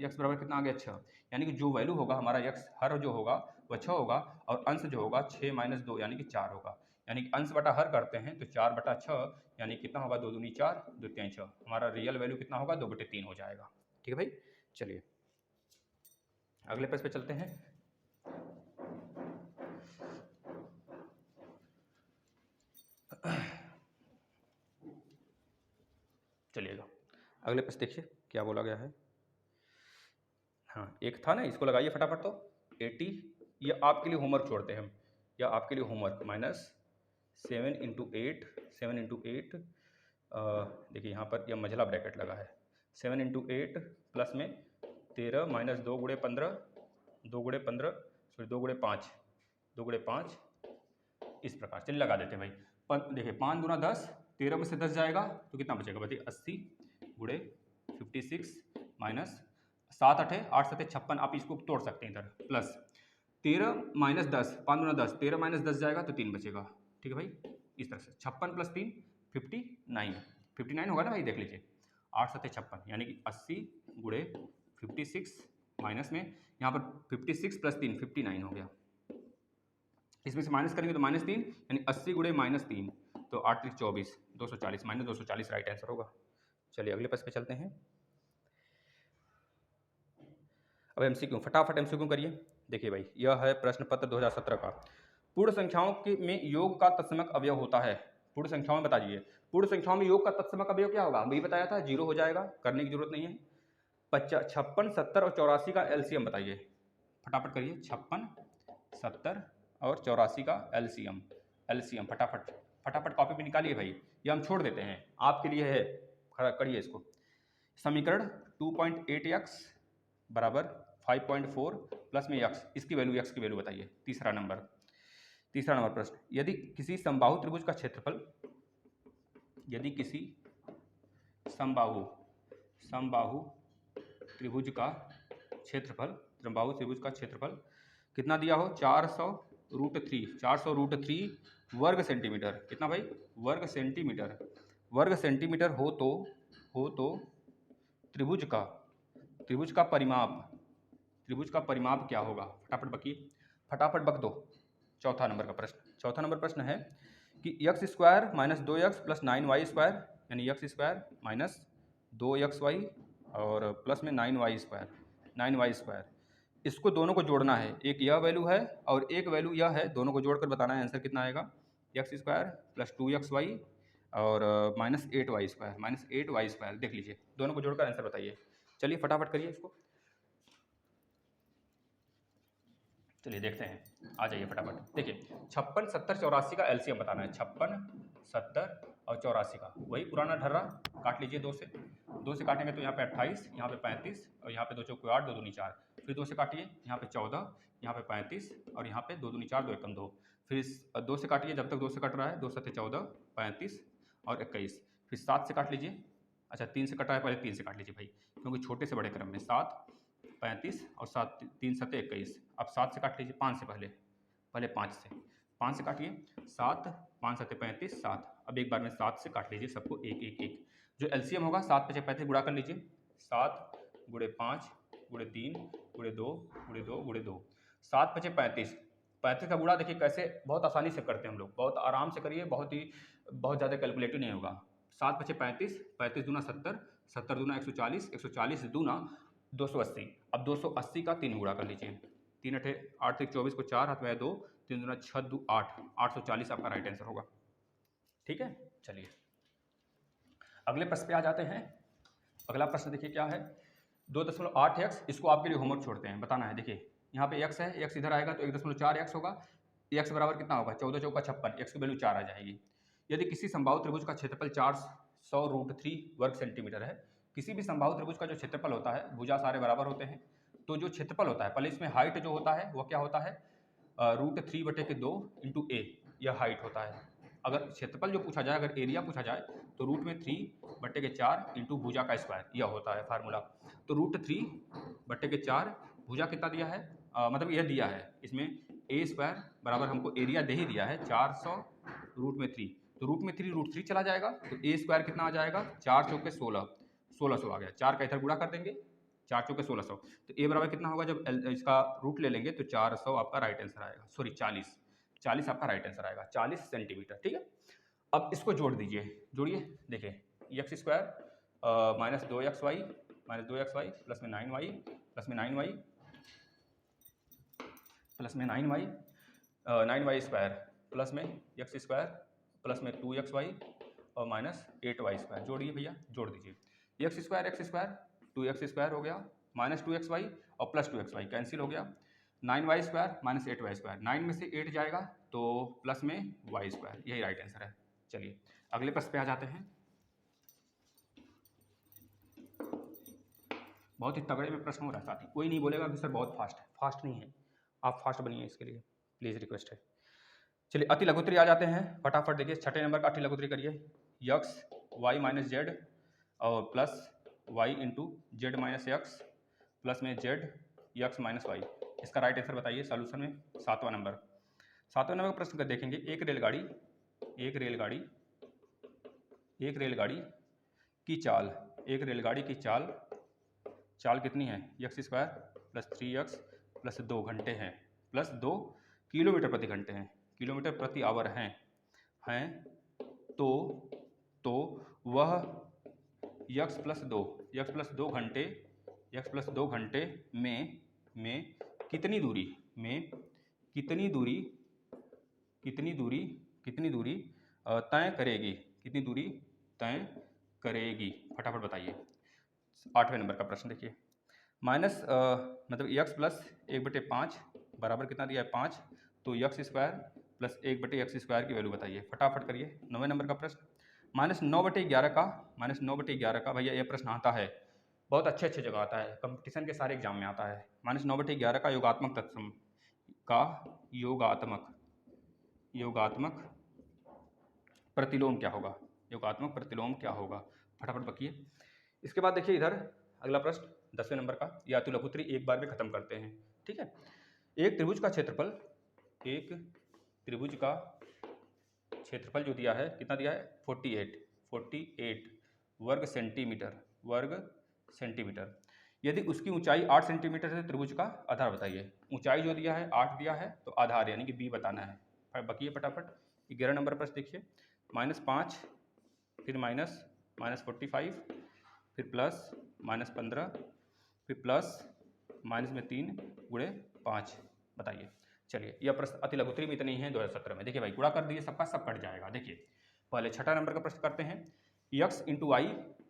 x बराबर कितना आ गया 6, यानी कि जो वैल्यू होगा हमारा x हर जो होगा वह 6 होगा, और अंश जो होगा 6 माइनस 2 यानी कि 4 होगा, यानी कि अंश बटा हर करते हैं तो 4/6 यानी कितना होगा, 2 दूनी 4, 2 3 6, हमारा रियल वैल्यू कितना होगा 2/3 हो जाएगा। ठीक है भाई, चलिए अगले पेज पे चलते हैं। चलिएगा अगले पेज देखिए क्या बोला गया है। हाँ एक था ना, इसको लगाइए फटाफट, तो 80, ये आपके लिए होमवर्क छोड़ते हैं हम, या आपके लिए होमवर्क -7 × 8, 7 × 8, देखिए यहाँ पर यह मझला ब्रैकेट लगा है, 7 × 8 प्लस में 13 माइनस 2 गुणे 15, 2 गुणे 15 सॉरी 2 गुणे 5, 2 गुणे 5, इस प्रकार चलिए लगा देते हैं भाई। देखिए 5 दूना 10, 13 में से 10 जाएगा तो कितना बचेगा, बताइए 80 गुणे 56 माइनस 7 8 8 7 56, आप इसको तोड़ सकते हैं इधर, प्लस 13 माइनस 10, 5 दूना 10, 13 माइनस 10 जाएगा तो 3 बचेगा। ठीक है भाई, इस तरह से 56 प्लस 3 59 होगा ना भाई, देख लीजिए 8 7 56, यानी कि 80 गुणे 56 माइनस में यहाँ पर 56 प्लस 3 59 हो गया, इसमें से माइनस करेंगे तो -3, यानी 80 गुणे -3 तो 8 3 24, 240 माइनस 240 राइट आंसर होगा। चलिए अगले पेज पे चलते हैं। अब एमसीक्यू, फटाफट एमसीक्यू करिए। देखिए भाई यह है प्रश्न पत्र 2017 का, पूर्ण संख्याओं के में योग का तत्समक अवयव होता है, पूर्ण संख्याओं में बताइए, पूर्ण संख्याओं में योग का तत्समक अवयव क्या होगा, अभी बताया था 0 हो जाएगा, करने की जरूरत नहीं है। 56, 70 और 84 का एलसीएम बताइए, फटाफट करिए, 56, 70 और 84 का एलसीएम फटाफट कॉपी पे निकालिए भाई, ये हम छोड़ देते हैं आपके लिए है, करिए इसको। समीकरण 2.8x बराबर 5.4 प्लस में x, इसकी वैल्यू x की वैल्यू बताइए। तीसरा नंबर प्रश्न, यदि किसी समबाहु त्रिभुज का क्षेत्रफल, यदि किसी समबाहु त्रिभुज का क्षेत्रफल कितना दिया हो, 400√3 वर्ग सेंटीमीटर, कितना भाई वर्ग सेंटीमीटर हो तो त्रिभुज का परिमाप क्या होगा, फटाफट बक दो। चौथा नंबर प्रश्न है कि x² minus 2x plus 9y² यानी x² माइनस 2xy और प्लस में 9y², इसको दोनों को जोड़ना है, एक यह वैल्यू है और एक वैल्यू यह है, दोनों को जोड़कर बताना है, आंसर कितना आएगा, x² प्लस 2xy और -8y², देख लीजिए दोनों को जोड़कर आंसर बताइए। चलिए फटाफट करिए इसको, चलिए देखते हैं, आ जाइए फटाफट। देखिए 56, 70, 84 का एलसीएम बताना है, 56, 70 और 84 का, वही पुराना ढर्रा, काट लीजिए 2 से काटेंगे तो यहाँ पे 28, यहाँ पे 35 और यहाँ पे 2 चौके 8, 2 दूनी 4, फिर 2 से काटिए, यहाँ पे 14, यहाँ पे 35 और यहाँ पे 2 दूनी 4, 2 एकम 2, फिर 2 से काटिए, जब तक 2 से कट रहा है, 2 7 14, 35 और 21, फिर 7 से काट लीजिए, अच्छा 3 से कटा है, पहले 3 से काट लीजिए भाई, क्योंकि छोटे से बड़े क्रम में 7 35 और 7 3 7 21। अब 7 से काट लीजिए, 5 से पहले 5 से, 5 से काटिए, 7 5 7 35 7। अब एक बार में 7 से काट लीजिए सबको, एक एक एक। जो एलसीएम होगा 7 5 35 गुणा कर लीजिए, 7 गुणे 5 गुणे 3 गुणे 2 गुणे 2 गुणे 2, 7 5 35। 35 का गुणा देखिए कैसे, बहुत आसानी से करते हैं हम लोग, बहुत आराम से करिए, बहुत ज़्यादा कैलकुलेटिव नहीं होगा। 7 5 35, 35 दूना 70, 70 दूना 140, 140 दूना 280। अब 280 का 3 गुणा कर लीजिए, 3 8 8 से 24 को 4 हाथ में 2, 3 दूना 6 2 8, 840 आपका राइट आंसर होगा। ठीक है, चलिए अगले प्रश्न पे आ जाते हैं। अगला प्रश्न देखिए क्या है, 2.8x, इसको आपके लिए होमवर्क छोड़ते हैं, बताना है। देखिए यहाँ पे x है, x इधर आएगा तो 1.4x होगा, x बराबर कितना होगा, 14 चौका 56, x की वैल्यू 4 आ जाएगी। यदि किसी समबाहु त्रिभुज का क्षेत्रफल 400√3 वर्ग सेंटीमीटर है, किसी भी समबाहु त्रिभुज का जो क्षेत्रफल होता है, भुजा सारे बराबर होते हैं, तो जो क्षेत्रफल होता है, पहले इसमें हाइट जो होता है वह क्या होता है, √3/2 इंटू ए, यह हाइट होता है। अगर क्षेत्रफल जो पूछा जाए, अगर एरिया पूछा जाए तो √3/4 इंटू भुजा का स्क्वायर, यह होता है फार्मूला। तो √3/4 भुजा कितना दिया है, मतलब यह दिया है, इसमें ए स्क्वायर बराबर हमको एरिया दे ही दिया है 400 √3, तो √3 चला जाएगा, तो ए स्क्वायर कितना आ जाएगा, 4 चौके 16, 1600 आ गया। 4 का इधर गुणा कर देंगे, 4 चौके 1600, तो ए बराबर कितना होगा, जब इसका रूट ले लेंगे तो 400 आपका राइट आंसर आएगा, सॉरी 40 आपका राइट आंसर आएगा, 40 सेंटीमीटर। ठीक है, अब इसको जोड़ दीजिए, जोड़िए, देखिए x square minus 2xy plus में 9y प्लस में 9y प्लस में 9y स्क्वायर प्लस में एक्स स्क्वायर प्लस में 2xy और माइनस 8y स्क्वायर। जोड़िए भैया, जोड़ दीजिए, एक्स स्क्वायर 2x स्क्वायर हो गया, माइनस 2xy और प्लस 2xy कैंसिल हो गया, 9y square minus 8y square, 9 में से 8 जाएगा तो प्लस में y स्क्वायर, यही राइट आंसर है। चलिए अगले प्रश्न पे आ जाते हैं। बहुत ही तगड़े में प्रश्न हो रहा है साथी, कोई नहीं बोलेगा कि सर बहुत फास्ट है, फास्ट नहीं है, आप फास्ट बनिए, इसके लिए प्लीज़ रिक्वेस्ट है। चलिए अति लघुत्री आ जाते हैं, फटाफट देखिए, छठे नंबर का अति लघुत्री करिए, यक्स वाई माइनस जेड और plus y into z minus x plus में जेड यक्स माइनस वाई। इसका राइट आंसर बताइए सॉल्यूशन में। 7वां नंबर का प्रश्न कर देखेंगे, एक रेलगाड़ी की चाल कितनी है, x square plus 3x plus 2 घंटे हैं प्लस 2 किलोमीटर प्रति घंटे हैं, किलोमीटर प्रति आवर हैं तो वह x प्लस 2 घंटे में कितनी दूरी तय करेगी, फटाफट बताइए। 8वें नंबर का प्रश्न देखिए, मतलब x प्लस 1/5 बराबर कितना दिया है 5, तो x square plus 1/x square की वैल्यू बताइए, फटाफट करिए। 9वें नंबर का प्रश्न, -9/11 का भैया ये प्रश्न आता है, बहुत अच्छे जगह आता है, कंपटीशन के सारे एग्जाम में आता है। -9/11 का योगात्मक तत्सम का योगात्मक प्रतिलोम क्या होगा, फटाफट बकिए। इसके बाद देखिए इधर अगला प्रश्न 10वें नंबर का, या तो लघुत्री एक बार में खत्म करते हैं। ठीक है, एक त्रिभुज का क्षेत्रफल जो दिया है, कितना दिया है, 48 वर्ग सेंटीमीटर। यदि उसकी ऊंचाई 8 सेंटीमीटर है, त्रिभुज का आधार बताइए। ऊंचाई जो दिया है 8 दिया है, तो आधार यानी कि बी बताना है। बकिए फटाफट। 11 नंबर प्रश्न देखिए, -5 फिर -45 फिर प्लस -15 फिर प्लस माइनस में 3 गुणे 5 बताइए। चलिए यह प्रश्न अति लघुत्री में इतने ही है 2017 में। देखिए भाई गुणा कर दीजिए, सबका सब कट जाएगा। देखिए पहले छठा नंबर का प्रश्न करते हैं, x into y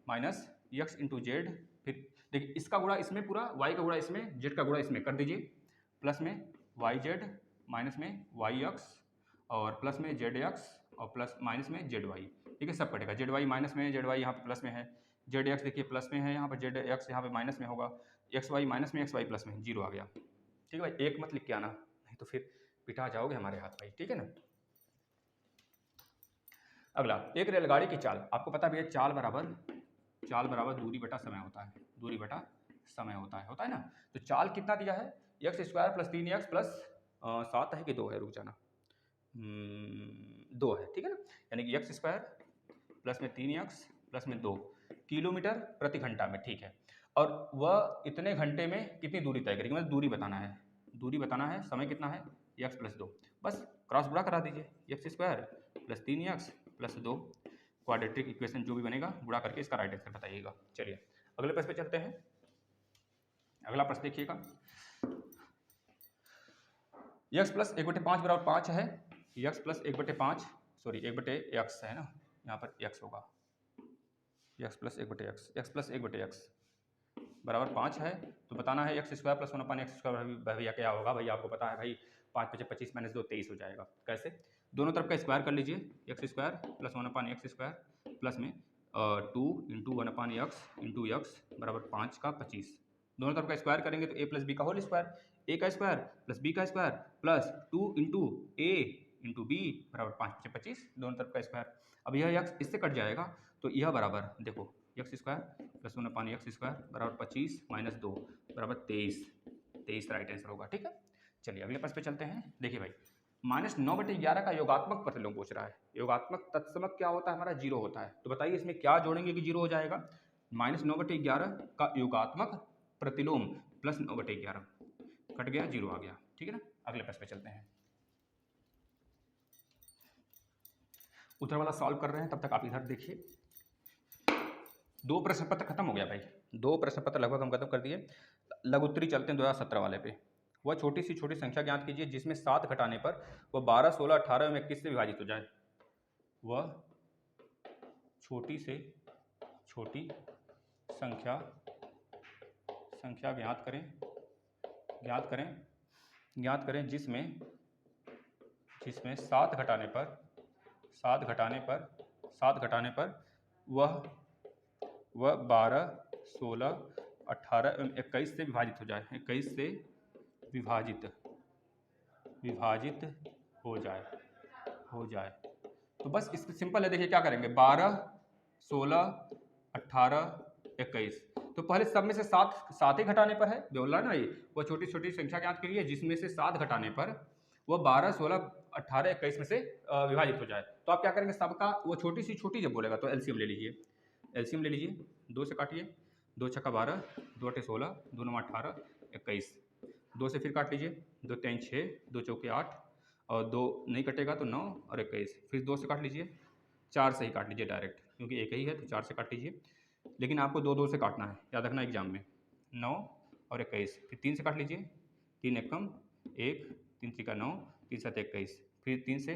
minus x into z, फिर देखिए इसका गुणा इसमें पूरा, y का गुणा इसमें, z का गुणा इसमें कर दीजिए, प्लस में वाई जेड माइनस में वाई एक्स और प्लस में जेड एक्स और प्लस माइनस में जेड वाई। ठीक है, सब कटेगा, जेड वाई माइनस में, जेड वाई यहाँ पे प्लस में है, जेड एक्स देखिए प्लस में है, यहाँ पर जेड एक्स यहाँ पे माइनस में होगा, एक्स वाई माइनस में, एक्स वाई प्लस में, 0 आ गया। ठीक है भाई, एक मत लिख के आना, नहीं तो फिर पिटा जाओगे हमारे हाथ भाई। ठीक है ना। अगला, एक रेलगाड़ी की चाल, आपको पता भी है चाल बराबर दूरी बटा समय होता है, दूरी बटा समय होता है ना। तो चाल कितना दिया है, x square plus 3x plus 7 है कि 2 है, रुक जाना, 2 है, ठीक है ना। यानी कि एक्स स्क्वायर प्लस में 3x प्लस में 2 किलोमीटर प्रति घंटा में, ठीक है। और वह इतने घंटे में कितनी दूरी तय करेगी, मतलब दूरी बताना है, समय कितना है x प्लस 2, बस क्रॉस गुणा करा दीजिए, x square plus 3x plus 2, quadratic equation जो भी बनेगा गुणा करके इसका राइट आंसर बताइएगा। चलिए अगले प्रश्न पे चलते हैं। अगला प्रश्न देखिएगा, x प्लस 1/5 बराबर 5 है, x प्लस 1/5 सॉरी 1/x है ना, यहाँ पर x होगा, x प्लस 1/x बराबर 5 है। तो बताना है एक्स स्क्वायर प्लस 1/x²। भैया क्या होगा, भैया आपको पता है भाई 5 × 25 - 2 23 हो जाएगा। कैसे, दोनों तरफ का स्क्वायर कर लीजिए, x square plus 1/x² plus में 2 × 1/x × x बराबर 5 का 25। दोनों तरफ का स्क्वायर करेंगे तो a प्लस बी का होल स्क्वायर, a का स्क्वायर प्लस b का स्क्वायर प्लस 2 × a × b बराबर 5 × 25, दोनों तरफ का स्क्वायर। अब यह x इससे कट जाएगा तो यह बराबर देखो एक्स स्क्वायर प्लस 1/x² बराबर 25 - 2 बराबर 23 राइट आंसर होगा, ठीक है। चलिए अगले प्रश्न पे चलते हैं। देखिए भाई -9/11 का योगात्मक प्रतिलोम पूछ रहा है। योगात्मक तत्समक क्या होता है हमारा, 0 होता है। तो बताइए इसमें क्या जोड़ेंगे कि 0 हो जाएगा। -9/11 का योगात्मक प्रतिलोम प्लस 9/11 कट गया, 0 आ गया, ठीक है ना। अगले प्रश्न पे चलते हैं, उत्तर वाला सॉल्व कर रहे हैं, तब तक आप इधर देखिए। 2 प्रश्न पत्र खत्म हो गया भाई, 2 प्रश्न पत्र लगभग हम खत्म कर दिए। लघुत्तरी चलते हैं 2017 वाले पे। वह छोटी सी छोटी संख्या ज्ञात कीजिए जिसमें 7 घटाने पर वह 12, 16, 18 एवं 21 से विभाजित हो जाए। वह छोटी से छोटी संख्या ज्ञात करें जिसमें 7 घटाने पर वह 12, 16, 18 एवं 21 से विभाजित हो जाए, 21 से विभाजित हो जाए। तो बस इसमें सिंपल है, देखिए क्या करेंगे, 12, 16, 18, 21। तो पहले सब में से 7 ही घटाने पर है, बोला ना ये, वह छोटी छोटी संख्या ज्ञात करिए जिसमें से 7 घटाने पर वह 12, 16, 18, 21 में से विभाजित हो जाए। तो आप क्या करेंगे, सबका वो छोटी सी छोटी जब बोलेगा तो एलसीएम ले लीजिए, 2 से काटिए, 2 × 12, 2 × 16, 2 × 9 18, 21, 2 से फिर काट लीजिए, 2 × 3 6, 2 × 4 8 और 2 नहीं कटेगा तो 9 और 21, फिर 2 से काट लीजिए, 4 से ही काट लीजिए डायरेक्ट, क्योंकि एक ही है तो 4 से काट लीजिए। लेकिन आपको 2 से काटना है, याद रखना एग्जाम में, 9 और 21, फिर 3 से काट लीजिए, 3 एकम 1, 3 × 9, 3 × 7 21, फिर 3 से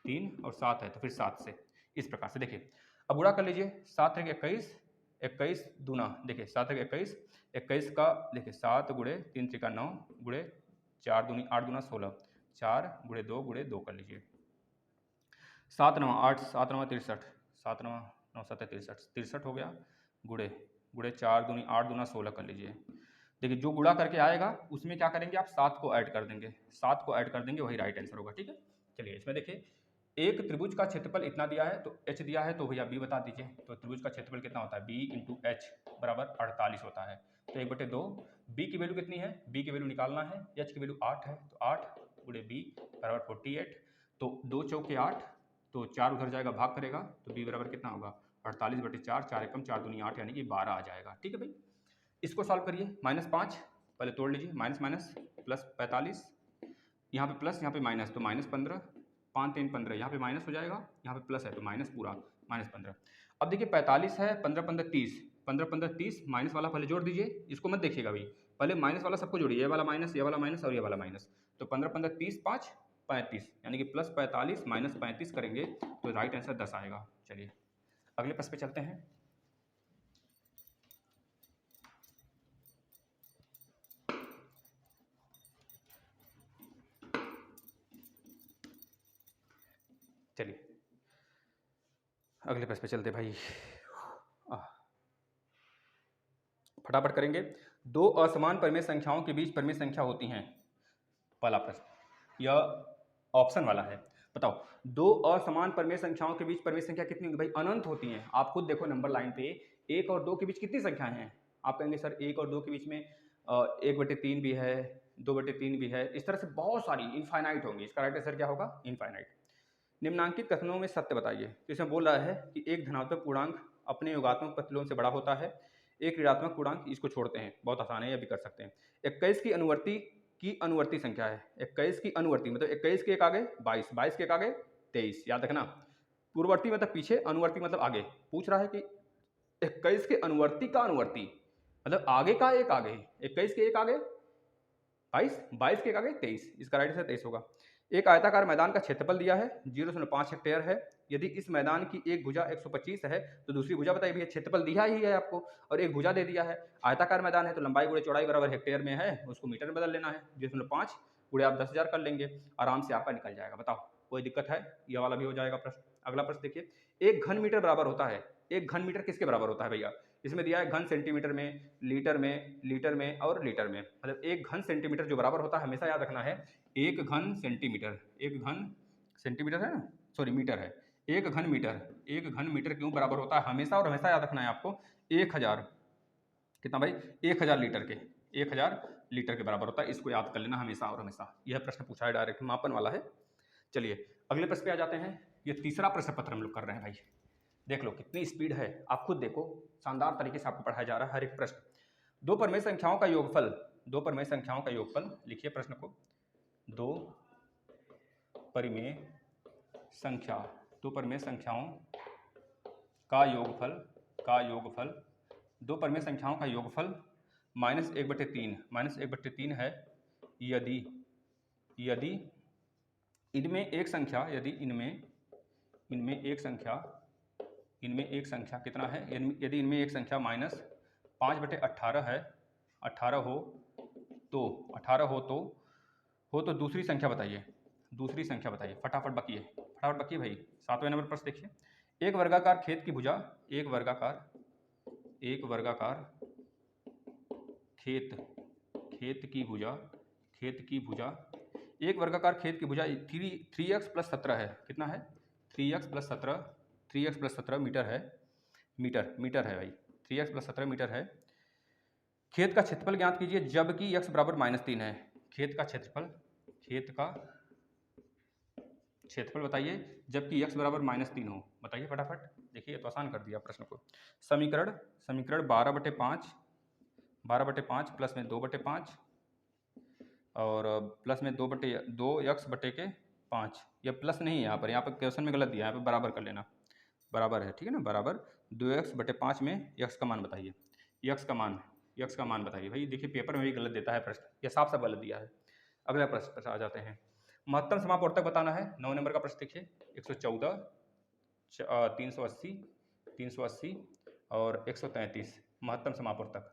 3 और 7 है तो फिर 7 से, इस प्रकार से। देखिए अब गुणा कर लीजिए, 7 × 21, 21 दूना, देखिए 7 × 21, 21 का देखिए 7 × 3 × 9 × 4 दूनी 8 दूना 16, 4 × 2 × 2 कर लीजिए, 7 9 8, 7 9 63, 7 9 9 7 63, 63 हो गया, गुड़े 4 दूनी 8 दूना 16 कर लीजिए। देखिए जो गुणा करके आएगा उसमें क्या करेंगे आप, 7 को ऐड कर देंगे, 7 को ऐड कर देंगे, वही राइट आंसर होगा, ठीक है। चलिए इसमें देखिए एक त्रिभुज का क्षेत्रफल इतना दिया है तो h दिया है, तो भैया b बता दीजिए। तो त्रिभुज का क्षेत्रफल कितना होता है, b × h बराबर 48 होता है। तो 1/2, b की वैल्यू कितनी है, b की वैल्यू निकालना है, h की वैल्यू 8 है, तो 8 × b बराबर 48, तो 2 × 4 8, तो 4 उधर जाएगा भाग करेगा, तो b बराबर कितना होगा, 48/4, 4 एकम 4 दूनी 8 यानी कि 12 आ जाएगा, ठीक है भाई। इसको सॉल्व करिए, -5 पहले तोड़ लीजिए, माइनस प्लस 45, यहाँ पे प्लस यहाँ पे माइनस, तो -15, 5 3 15, यहाँ पे माइनस हो जाएगा, यहाँ पे प्लस है तो माइनस पूरा -15। अब देखिए 45 है, 15 15 30, 15 15 30, माइनस वाला पहले जोड़ दीजिए, इसको मत देखिएगा भाई, पहले माइनस वाला सबको जोड़िए, ये वाला माइनस, ये वाला माइनस और ये वाला माइनस। तो 15 15 30 5 35, यानी कि +45 - 35 करेंगे तो राइट आंसर 10 आएगा। चलिए अगले प्रश्न पे चलते हैं। चलिए अगले प्रश्न पे चलते भाई, फटाफट करेंगे। 2 असमान परिमेय संख्याओं के बीच परिमेय संख्या होती हैं। पहला प्रश्न, यह ऑप्शन वाला है, बताओ 2 असमान परिमेय संख्याओं के बीच परिमेय संख्या कितनी होगी, भाई अनंत होती हैं। आप खुद देखो नंबर लाइन पे 1 और 2 के बीच कितनी संख्याएं हैं, आप कहेंगे सर 1 और 2 के बीच में 1/3 भी है, 2/3 भी है, इस तरह से बहुत सारी इनफाइनाइट होंगी। इसका राइट आंसर क्या होगा? इनफाइनाइट। निम्नांकित कथनों में सत्य बताइए। तो इसमें बोल रहा है कि एक धनात्मक पूर्णांक अपने योगात्मक प्रतिलोम से बड़ा होता है, एक ऋणात्मक पूर्णांक, इसको छोड़ते हैं, बहुत आसान है, यह भी कर सकते हैं। 21 की अनुवर्ती संख्या है। 21 की अनुवर्ती मतलब 21 के एक आगे 22, 22 के एक आगे 23, याद रखना। पूर्ववर्ती मतलब पीछे, अनुवर्ती मतलब आगे। पूछ रहा है कि 21 के अनुवर्ती का अनुवर्ती मतलब आगे का एक आगे, 21 के एक आगे 22, 22 के एक आगे 23, इसका राइट आंसर 23 होगा। एक आयताकार मैदान का क्षेत्रफल दिया है 0.5 हेक्टेयर है। यदि इस मैदान की एक भुजा 125 है तो दूसरी भुजा बताइए भैया, क्षेत्रफल दिया ही है आपको और एक भुजा दे दिया है। आयताकार मैदान है तो लंबाई गुणे चौड़ाई बराबर हेक्टेयर में है, उसको मीटर में बदल लेना है। 0.5 गुणे आप 10,000 कर लेंगे, आराम से आपका निकल जाएगा। बताओ कोई दिक्कत है? यह वाला भी हो जाएगा प्रश्न। अगला प्रश्न देखिए, एक घन मीटर बराबर होता है। एक घन मीटर किसके बराबर होता है भैया? इसमें दिया है घन सेंटीमीटर में, लीटर में और लीटर में। मतलब एक घन सेंटीमीटर जो बराबर होता है, हमेशा याद रखना है, एक घन सेंटीमीटर, एक घन सेंटीमीटर है ना, सॉरी मीटर है। एक घन मीटर क्यों बराबर होता है हमेशा, और हमेशा याद रखना है आपको 1000 कितना भाई, 1000 लीटर के, 1000 लीटर के बराबर होता है। इसको याद कर लेना हमेशा और हमेशा। यह प्रश्न पूछा है, डायरेक्ट मापन वाला है। चलिए अगले प्रश्न पे आ जाते हैं। ये तीसरा प्रश्न पत्र हम लोग कर रहे हैं भाई। देख लो कितनी स्पीड है, आप खुद देखो, शानदार तरीके से आपको पढ़ाया जा रहा है हर एक प्रश्न। दो परमेय संख्याओं का योगफल, दो परमेय संख्याओं का योगफल, लिखिए प्रश्न को। दो परिमेय संख्या, दो परमेय संख्याओं का योगफल, दो परमेय संख्याओं का योगफल -1/3 है यदि इनमें एक संख्या, यदि इनमें एक संख्या कितना है, यदि इनमें एक संख्या -5/18 है, 18 हो तो दूसरी संख्या बताइए, फटाफट बकिए भाई। 7वें नंबर प्रश्न देखिए, एक वर्गाकार खेत की भुजा, एक वर्गाकार खेत की भुजा एक वर्गाकार खेत की भुजा 3x + 17 है। कितना है? 3x + 17 मीटर है, मीटर है भाई, 3x + 17 मीटर है। खेत का क्षेत्रफल ज्ञात कीजिए जबकि x बराबर -3 है। खेत का क्षेत्रफल बताइए जबकि x बराबर -3 हो। बताइए फटाफट, देखिए तो आसान कर दिया प्रश्न को। समीकरण 12/5 प्लस में 2/5 और प्लस में 2/2x/5। यह प्लस नहीं है यहाँ पर क्वेश्चन में गलत दिया है, यहाँ पर बराबर कर लेना, बराबर है, ठीक है ना, बराबर 2x/5 में x का मान बताइए, x का मान बताइए भाई। देखिए पेपर में भी गलत देता है प्रश्न, यह साफ गलत दिया है। अगला प्रश्न पर आ जाते हैं। महत्तम समापवर्तक बताना है। 9 नंबर का प्रश्न देखिए, 114, 380 और 133 महत्तम समापवर्तक,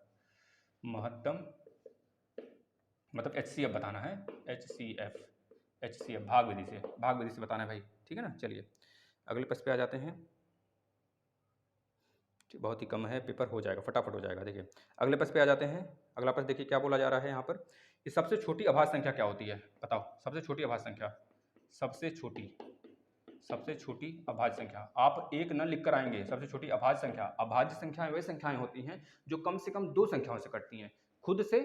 मतलब HCF बताना है, HCF भाग विधि से बताना है भाई, ठीक है ना। चलिए अगले प्रश्न पे आ जाते हैं, बहुत ही कम है, पेपर हो जाएगा, फटाफट हो जाएगा। देखिए अगले प्रश्न पे आ जाते हैं। अगला प्रश्न देखिए क्या बोला जा रहा है यहाँ पर, कि सबसे छोटी अभाज्य संख्या क्या होती है? बताओ सबसे छोटी अभाज्य संख्या, सबसे छोटी अभाज्य संख्या। आप एक न लिख कर आएंगे, सबसे छोटी अभाज्य संख्याएं वे संख्याएं होती हैं जो कम से कम दो संख्याओं से कटती हैं, खुद से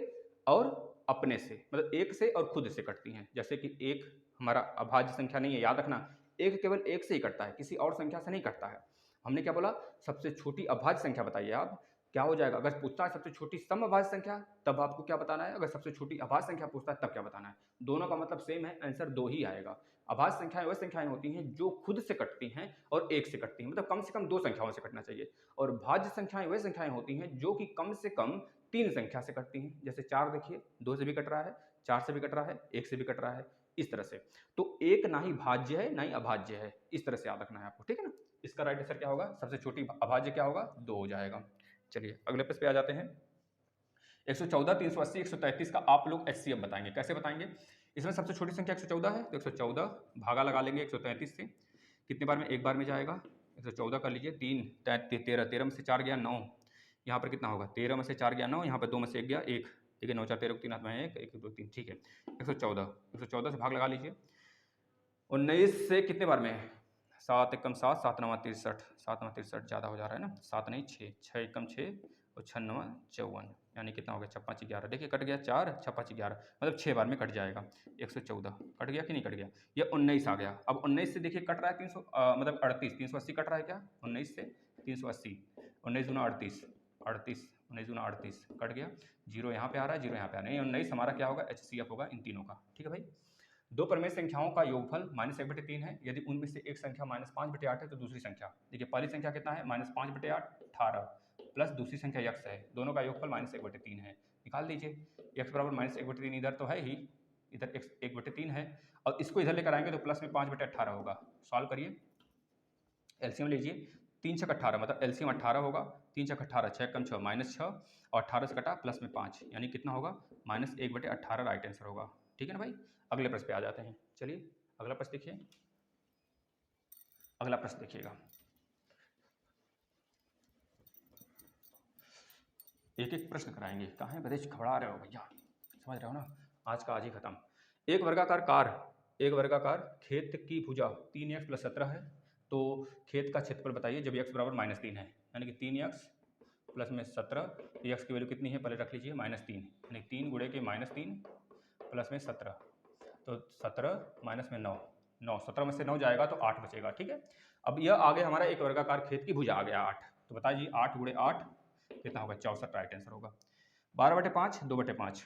और अपने से, मतलब एक से और खुद से कटती हैं। जैसे कि एक हमारा अभाज्य संख्या नहीं है, याद रखना, एक केवल एक से ही कटता है, किसी और संख्या से नहीं कटता है। हमने क्या बोला? सबसे छोटी अभाज्य संख्या बताइए आप, क्या हो जाएगा? अगर पूछता है सबसे छोटी समअभाज्य संख्या, तब आपको क्या बताना है? अगर सबसे छोटी अभाज्य संख्या पूछता है तब क्या बताना है? दोनों का मतलब सेम है, आंसर दो ही आएगा। अभाज्य संख्याएं वह संख्याएं होती हैं जो खुद से कटती हैं और एक से कटती हैं, मतलब कम से कम दो संख्याओं से कटना चाहिए। और भाज्य संख्याएं वह संख्याएं होती हैं जो कि कम से कम तीन संख्या से कटती हैं। जैसे 4 देखिए, 2 से भी कट रहा है, 4 से भी कट रहा है, 1 से भी कट रहा है, इस तरह से। तो एक ना ही भाज्य है ना ही अभाज्य है, इस तरह से याद रखना है आपको, ठीक है ना। इसका राइट आंसर क्या होगा? सबसे छोटी अभाज्य क्या होगा? 2 हो जाएगा। चलिए अगले प्रश्न पे आ जाते हैं। 114, 380, 133 का आप लोग HCF बताएंगे। कैसे बताएंगे? इसमें सबसे छोटी संख्या 114 है, तो 114 भागा लगा लेंगे 133 से। कितने बार में? एक बार में जाएगा। 114 कर लीजिए, 13 में से 4 गया 9, यहाँ पर कितना होगा? 13 में से 4 गया 9, यहाँ पर 2 में से 1 गया 1, ठीक है, 9 4 13 3 हाथ में 1 1 2 3, ठीक है। 114 से भाग लगा लीजिए। 19 से कितने बार में? 7 एकम 7, 7 9 63, 7 9 63 ज़्यादा हो जा रहा है ना, 7 नहीं 6, 6 एकम 6 और 6 9 54, यानी कितना हो गया 6 5 11। देखिए कट गया 4, 6 5 11, मतलब 6 बार में कट जाएगा। 114 कट गया कि नहीं कट गया? ये 19 आ गया। अब 19 से देखिए कट रहा है 300 मतलब 38, 380 कट रहा है क्या? 19 से 380, 19 दूना 38, 38 19 दूना 38 कट गया। जीरो यहाँ पे आ रहा है, जीरो यहाँ पे आ रहा है, 19 हमारा क्या होगा? HCF होगा इन तीनों का। ठीक है भाई। दो प्रमेय संख्याओं का योगफल -1/3 है। यदि उनमें से एक संख्या -5/8 है तो दूसरी संख्या, देखिए पहली संख्या कितना है? -5/8 18, प्लस दूसरी संख्या x है, दोनों का योगफल -1/3 है। निकाल दीजिए। x बराबर -1/3 इधर तो है ही, इधर x 1/3 है, और इसको इधर लेकर आएंगे तो प्लस में 5/18 होगा। सॉल्व करिए, एलसीएम लीजिए। 3 छक 18, मतलब एलसीएम 18 होगा। 3 छक 18, 6 कम 6 -6, और 18 से कटा प्लस में 5, यानी कितना होगा? -1/18 राइट आंसर होगा। ठीक है ना भाई। अगले प्रश्न पे आ जाते हैं। चलिए अगला प्रश्न देखिए। अगला प्रश्न देखिएगा, एक एक प्रश्न कराएंगे। कहाँ है बदेश, घबरा रहे हो भैया, समझ रहे हो ना, आज का आज ही खत्म। एक वर्गाकार खेत की भुजा 3x + 17 है, तो खेत का क्षेत्रफल बताइए जब x बराबर -3 है, यानी कि 3x प्लस में 17, x की वैल्यू कितनी है पहले रख लीजिए, -3, यानी 3 गुणे के -3 प्लस में 17, तो 17 माइनस में 9, 9 17 में से 9 जाएगा तो 8 बचेगा। ठीक है। अब यह आ गया हमारा एक वर्गाकार खेत की भुजा आ गया 8, तो बताइए 8 गुणे 8 कितना होगा? 64 राइट आंसर होगा। 12/5 2/5,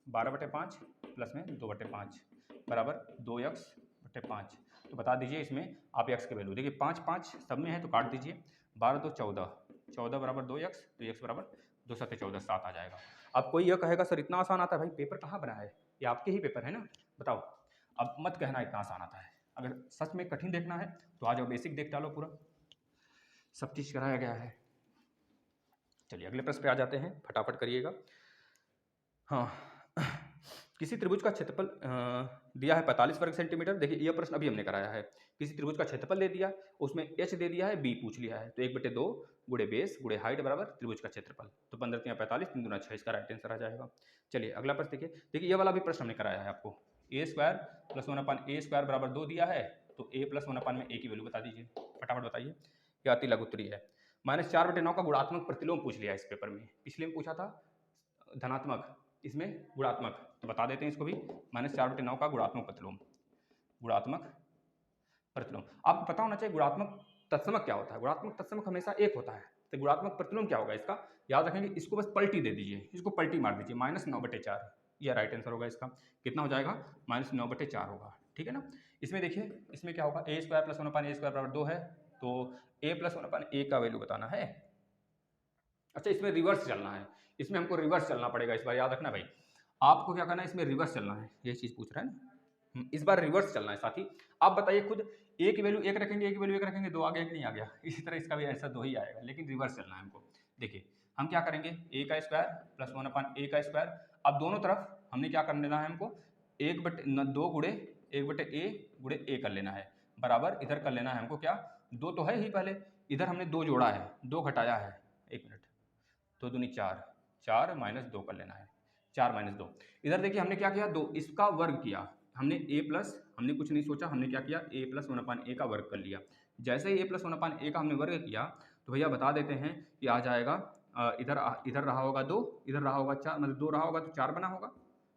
12/5 प्लस में 2/5 बराबर 2x/5, तो बता दीजिए इसमें आप x की वैल्यू, देखिए 5 5 सब में है तो काट दीजिए। 12 2 14, 14 बराबर 2x, तो x बराबर 2 7 14 7 आ जाएगा। अब कोई यह कहेगा सर इतना आसान आता है, भाई पेपर कहाँ बना है, ये आपके ही पेपर है ना, बताओ। अब मत कहना इतना आसान आता है, अगर सच में कठिन देखना है तो आ जाओ, बेसिक देख डालो, पूरा सब चीज़ कराया गया है। चलिए अगले प्रश्न पे आ जाते हैं, फटाफट करिएगा। हाँ, किसी त्रिभुज का क्षेत्रफल दिया है 45 वर्ग सेंटीमीटर। देखिए यह प्रश्न अभी हमने कराया है। किसी त्रिभुज का क्षेत्रफल दे दिया, उसमें h दे दिया है, b पूछ लिया है, तो 1/2 गुणे बेस गुणे हाइट बराबर त्रिभुज का क्षेत्रफल, तो 15 × 45 3 × 6, इसका राइट आंसर आ जाएगा। चलिए अगला प्रश्न देखिए। देखिए यह वाला भी प्रश्न हमने कराया है आपको। a² + 1/a² बराबर 2 दिया है, तो a + 1/a की वैल्यू बता दीजिए, फटाफट बताइए, क्या अति लघु उत्तरी है। -4/9 का गुणात्मक प्रतिलोम पूछ लिया इस पेपर में, पिछले में पूछा था धनात्मक, इसमें गुणात्मक, तो बता देते हैं इसको भी। -4/9 का गुणात्मक प्रतिलोम, गुणात्मक प्रतिलोम आपको पता होना चाहिए। गुणात्मक तत्समक क्या होता है? गुणात्मक तत्समक हमेशा एक होता है, तो गुणात्मक प्रतिलोम क्या होगा इसका, याद रखेंगे। इसको बस पलटी दे दीजिए, इसको पलटी मार दीजिए, -9/4, यह राइट आंसर होगा इसका। कितना हो जाएगा? -9/4 होगा। ठीक है ना। इसमें देखिए, इसमें क्या होगा, a² + 1/a² बराबर 2 है, तो a + 1/a का वैल्यू बताना है। अच्छा, इसमें रिवर्स चलना है, इसमें हमको रिवर्स चलना पड़ेगा इस बार, याद रखना भाई, आपको क्या करना है, इसमें रिवर्स चलना है, ये चीज़ पूछ रहा है ना, इस बार रिवर्स चलना है साथी। आप बताइए खुद, a की वैल्यू 1 रखेंगे, a की वैल्यू 1 रखेंगे, 2 आ गया कि नहीं आ गया? इसी तरह इसका भी आंसर 2 ही आएगा, लेकिन रिवर्स चलना है हमको। देखिए हम क्या करेंगे, a² + 1/a², अब दोनों तरफ हमने क्या कर लेना है, हमको 2 गुणे 1/a गुणे a कर लेना है, बराबर इधर कर लेना है हमको क्या, 2 तो है ही पहले, इधर हमने 2 जोड़ा है, 2 घटाया है, 1 मिनट, 2 दूनी 4, 4 - 2 कर लेना है, 4 - 2। इधर देखिए हमने क्या किया, 2 इसका वर्ग किया, हमने हमने कुछ नहीं सोचा, हमने क्या किया, a + 1/a का वर्ग कर लिया। जैसे ही a + 1/a का हमने वर्ग किया, तो भैया बता देते हैं कि आ जाएगा, इधर रहा होगा 2, इधर रहा होगा 4, मतलब 2 रहा होगा तो 4 बना होगा,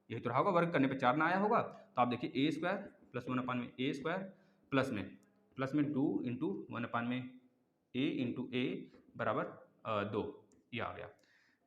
यही तो रहा होगा, वर्ग करने पे 4 ना आया होगा। तो आप देखिए a² + 1/a² प्लस में 2 × 1/a × a बराबर 2, ये आ गया,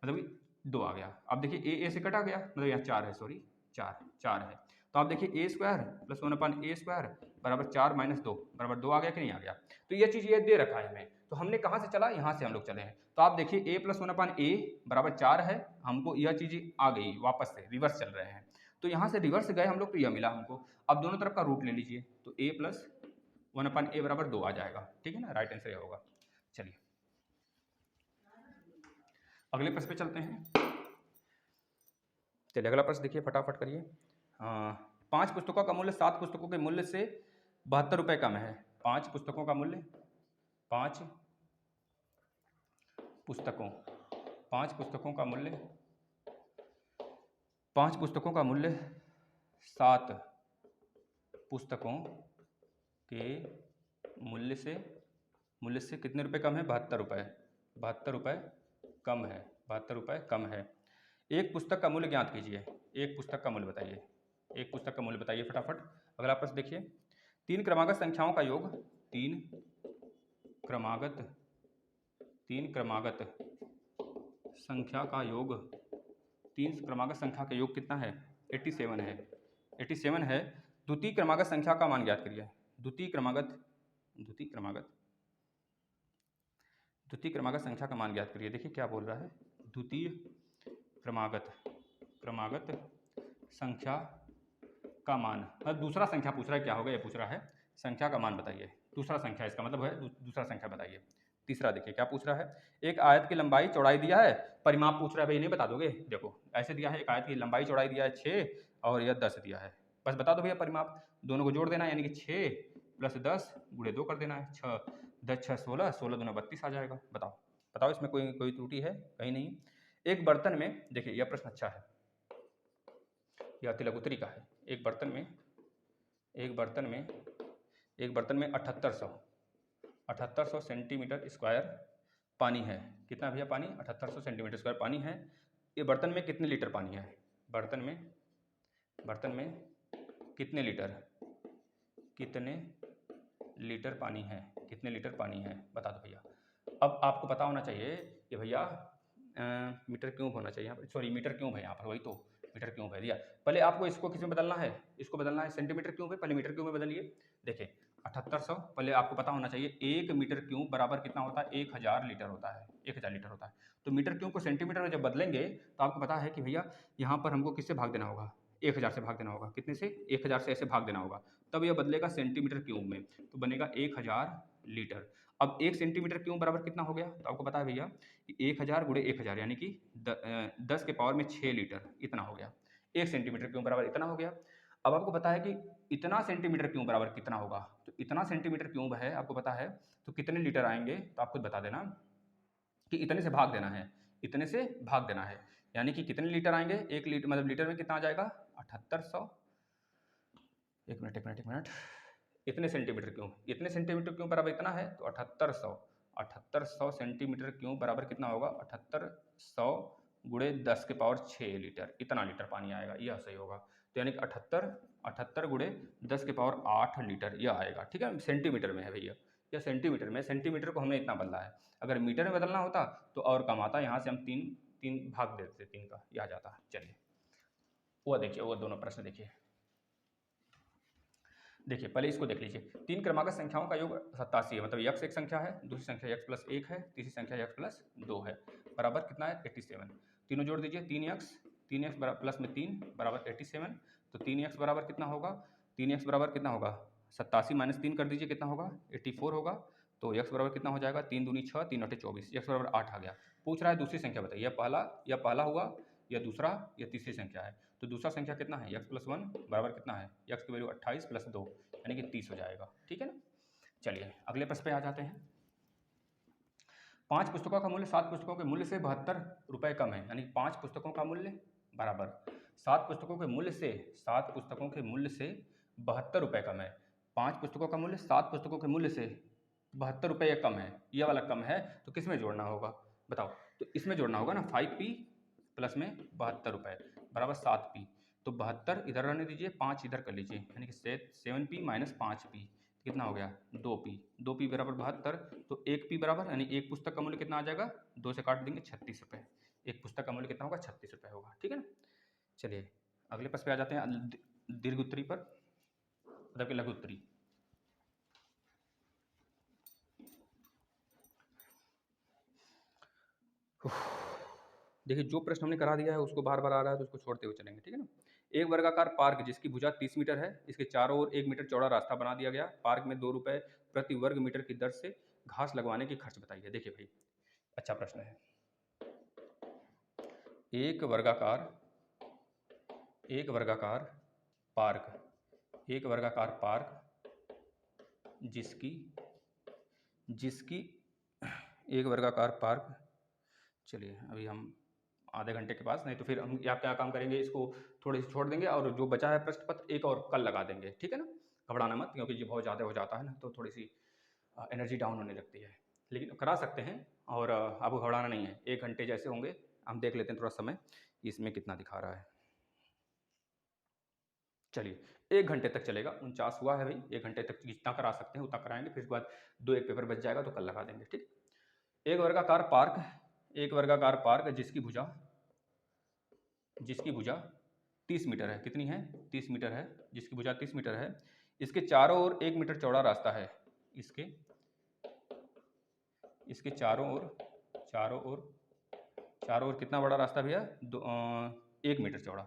मतलब कि 2 आ गया। अब देखिए a से कटा गया, मतलब यहाँ 4 है, सॉरी 4 है, तो आप देखिए a² + 1/a² बराबर 4 - 2 बराबर 2 आ गया कि नहीं आ गया? तो ये चीज़ ये दे रखा है हमें, तो हमने कहाँ से चला, यहाँ से हम लोग चले हैं। तो आप देखिए a + 1/a बराबर 4 है, हमको यह चीज़ आ गई, वापस से रिवर्स चल रहे हैं, तो यहाँ से रिवर्स गए हम लोग, तो यह मिला हमको। अब दोनों तरफ का रूट ले लीजिए, तो a + 1/a बराबर 2 आ जाएगा। ठीक है ना, राइट आंसर यह होगा। चलिए अगले प्रश्न पे चलते हैं। चलिए अगला प्रश्न देखिए, फटाफट करिए। 5 पुस्तकों का मूल्य 7 पुस्तकों के मूल्य से 72 रुपये कम है। 5 पुस्तकों का मूल्य, 5 पुस्तकों, 5 पुस्तकों का मूल्य, 5 पुस्तकों का मूल्य 7 पुस्तकों के मूल्य से कितने रुपए कम है? 72 रुपये, 72 रुपये कम है। ₹72 कम है। एक पुस्तक का मूल्य ज्ञात कीजिए। एक पुस्तक का मूल्य बताइए। एक पुस्तक का मूल्य बताइए फटाफट। अगला प्रश्न देखिए, तीन क्रमागत संख्याओं का योग, तीन क्रमागत संख्या का योग, तीन क्रमागत संख्या का योग कितना है? 87 है। 87 है। द्वितीय क्रमागत संख्या का मान ज्ञात करिए। द्वितीय क्रमागत संख्या का मान ज्ञात करिए। देखिए क्या बोल रहा है, द्वितीय क्रमागत संख्या का मान, मतलब दूसरा संख्या पूछ रहा है, क्या होगा ये पूछ रहा है, संख्या का मान बताइए। दूसरा संख्या इसका मतलब है दूसरा संख्या बताइए। तीसरा देखिए क्या पूछ रहा है, एक आयत की लंबाई चौड़ाई दिया है, परिमाप पूछ रहा है, भाई नहीं बता दोगे? देखो ऐसे दिया है, एक आयत की लंबाई चौड़ाई दिया है 6 और यह 10 दिया है, बस बता दो भैया परिमाप। दोनों को जोड़ देना है, यानी कि 6 + 10 × 2 कर देना है। 6 10 6 16, 16 दूना 32 आ जाएगा। बताओ इसमें कोई त्रुटि है? कहीं नहीं। एक बर्तन में, देखिए यह प्रश्न अच्छा है, यह तिलक उत्तरी का है। एक बर्तन में 7800 सेंटीमीटर स्क्वायर पानी है। कितना भैया पानी? 7800 सेंटीमीटर स्क्वायर पानी है। ये बर्तन में कितने लीटर पानी है? बर्तन में कितने लीटर पानी है? बता दो भैया। अब आपको पता होना चाहिए कि भैया मीटर क्यूब होना चाहिए यहाँ पर, सॉरी मीटर क्यूब है यहाँ पर, वही तो मीटर क्यूब है दिया। पहले आपको इसको किस में बदलना है? इसको बदलना है सेंटीमीटर क्यूब है, पहले मीटर क्यूब में बदलिए। देखिए 7800, पहले आपको पता होना चाहिए 1 मीटर क्यूब बराबर कितना होता है? 1000 लीटर होता है। 1000 लीटर होता है। तो मीटर क्यूब को सेंटीमीटर में जब बदलेंगे तो आपको पता है कि भैया यहाँ पर हमको किससे भाग देना होगा? 1000 से भाग देना होगा। कितने से? 1000 से ऐसे भाग देना होगा, तब यह बदलेगा सेंटीमीटर क्यूब में, तो बनेगा 1000 लीटर। अब 1 सेंटीमीटर क्यूब बराबर कितना हो गया? तो आपको पता है भैया कि 1000 × 1000 यानी कि 10 के पावर में 6 लीटर, इतना हो गया। 1 सेंटीमीटर क्यूब बराबर इतना हो गया। अब आपको पता है कि इतना सेंटीमीटर क्यूब बराबर कितना होगा, तो इतना सेंटीमीटर क्यूब है आपको पता है, तो कितने लीटर आएंगे? तो आप खुद बता देना कि इतने से भाग देना है, इतने से भाग देना है, यानी कि कितने लीटर आएंगे? 1 लीटर मतलब लीटर में कितना आ जाएगा? 7800, एक मिनट, इतने सेंटीमीटर क्यूब बराबर इतना है, तो 7800 सेंटीमीटर क्यूब बराबर कितना होगा? 7800 × 10 के पावर 6 लीटर, इतना लीटर पानी आएगा, यह सही होगा। तो यानी कि 78 × 10 के पावर 8 लीटर यह आएगा। ठीक है, सेंटीमीटर में है भैया, यह सेंटीमीटर में, सेंटीमीटर को हमने इतना बदला है। अगर मीटर में बदलना होता तो और कम आता, यहाँ से हम तीन भाग देते, 3 का यह आ जाता। चलिए वो देखिए, वो दोनों प्रश्न देखिए। पहले इसको देख लीजिए, तीन क्रमागत संख्याओं का योग 87 है, मतलब x एक संख्या है, दूसरी संख्या x + 1 है, तीसरी संख्या x + 2 है, बराबर कितना है? 87। तीनों जोड़ दीजिए, 3x प्लस में 3 बराबर 87। तो 3x बराबर कितना होगा? 3x बराबर कितना होगा? 87 - 3 कर दीजिए, कितना होगा? 84 होगा। तो x बराबर कितना हो जाएगा? 3 दूनी 6, 3 × 24, x बराबर 8 आ गया। पूछ रहा है दूसरी संख्या बताइए, यह पहला हुआ, यह दूसरा, यह तीसरी संख्या है। तो दूसरा संख्या कितना है? x + 1 बराबर कितना है? x की वैल्यू 28 + 2 यानी कि 30 हो जाएगा। ठीक है ना। चलिए अगले प्रश्न पे आ जाते हैं। 5 पुस्तकों का मूल्य 7 पुस्तकों के मूल्य से ₹72 कम है, यानी 5 पुस्तकों का मूल्य बराबर 7 पुस्तकों के मूल्य से ₹72 कम है। 5 पुस्तकों का मूल्य 7 पुस्तकों के मूल्य से ₹72 कम है, यह वाला कम है, तो किस में जोड़ना होगा बताओ? तो इसमें जोड़ना होगा ना, 5p प्लस में ₹72 बराबर 7p। तो 72 इधर रहने दीजिए, 5 इधर कर लीजिए, यानी कि 7p - 5p कितना हो गया? 2p बराबर 72। तो 1p बराबर, यानी एक पुस्तक का मूल्य कितना आ जाएगा? 2 से काट देंगे, ₹36। एक पुस्तक का मूल्य कितना होगा? ₹36 होगा। ठीक है ना। चलिए अगले प्रश्न पे आ जाते हैं, दीर्घ उत्तरी पर, मतलब कि लघु उत्तरी। देखिए जो प्रश्न हमने करा दिया है उसको बार बार आ रहा है, तो उसको छोड़ते हुए चलेंगे। ठीक है ना। एक वर्गाकार पार्क जिसकी भुजा 30 मीटर है, इसके चारों ओर 1 मीटर चौड़ा रास्ता बना दिया गया। पार्क में ₹2 प्रति वर्ग मीटर की दर से घास लगवाने की खर्च बताइए। देखिए भाई अच्छा प्रश्न है। एक वर्गाकार पार्क जिसकी एक वर्गाकार पार्क, चलिए अभी हम आधे घंटे के पास, नहीं तो फिर हम या क्या काम करेंगे, इसको थोड़े से छोड़ देंगे और जो बचा है प्रश्न पत्र एक और कल लगा देंगे। ठीक है ना, घबराना मत, क्योंकि ये बहुत ज़्यादा हो जाता है ना, तो थोड़ी सी एनर्जी डाउन होने लगती है, लेकिन करा सकते हैं। और आपको घबराना नहीं है, 1 घंटे जैसे होंगे हम देख लेते हैं थोड़ा समय इसमें कितना दिखा रहा है। चलिए 1 घंटे तक चलेगा, 49 हुआ है भाई। 1 घंटे तक जितना करा सकते हैं उतना कराएंगे, फिर उसके बाद 2 एक पेपर बच जाएगा तो कल लगा देंगे, ठीक। एक वर्गाकार पार्क जिसकी भुजा 30 मीटर है। कितनी है? 30 मीटर है। जिसकी भुजा 30 मीटर है, इसके चारों ओर 1 मीटर चौड़ा रास्ता है। इसके चारों ओर कितना बड़ा रास्ता भैया? 1 मीटर चौड़ा।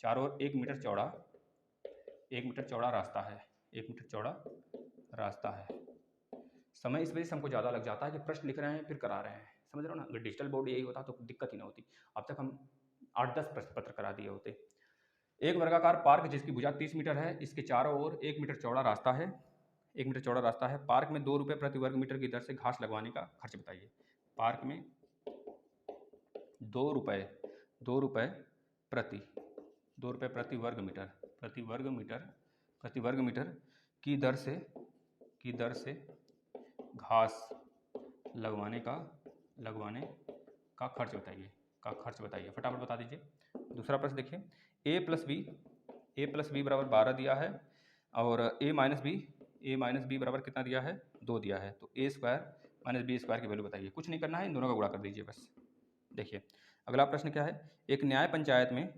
चारों ओर 1 मीटर चौड़ा रास्ता है। 1 मीटर चौड़ा रास्ता है। समय इस वजह से हमको ज़्यादा लग जाता है कि प्रश्न लिख रहे हैं फिर करा रहे हैं, समझ रहे हो ना। अगर डिजिटल बोर्ड यही होता तो दिक्कत ही ना होती। अब तक हम 8-10 प्रश्न पत्र करा दिए होते। एक वर्गाकार पार्क जिसकी भुजा 30 मीटर है, इसके चारों ओर 1 मीटर चौड़ा रास्ता है। 1 मीटर चौड़ा रास्ता है। पार्क में 2 रुपये प्रति वर्ग मीटर की दर से घास लगवाने का खर्च बताइए। पार्क में 2 रुपये प्रति वर्ग मीटर की दर से घास लगवाने का खर्च बताइए। फटाफट बता दीजिए। दूसरा प्रश्न देखिए, a प्लस बी बराबर 12 दिया है और a माइनस बी बराबर कितना दिया है? 2 दिया है। तो a square minus b square की वैल्यू बताइए। कुछ नहीं करना है, इन दोनों का गुणा कर दीजिए बस। देखिए अगला प्रश्न क्या है, एक न्याय पंचायत में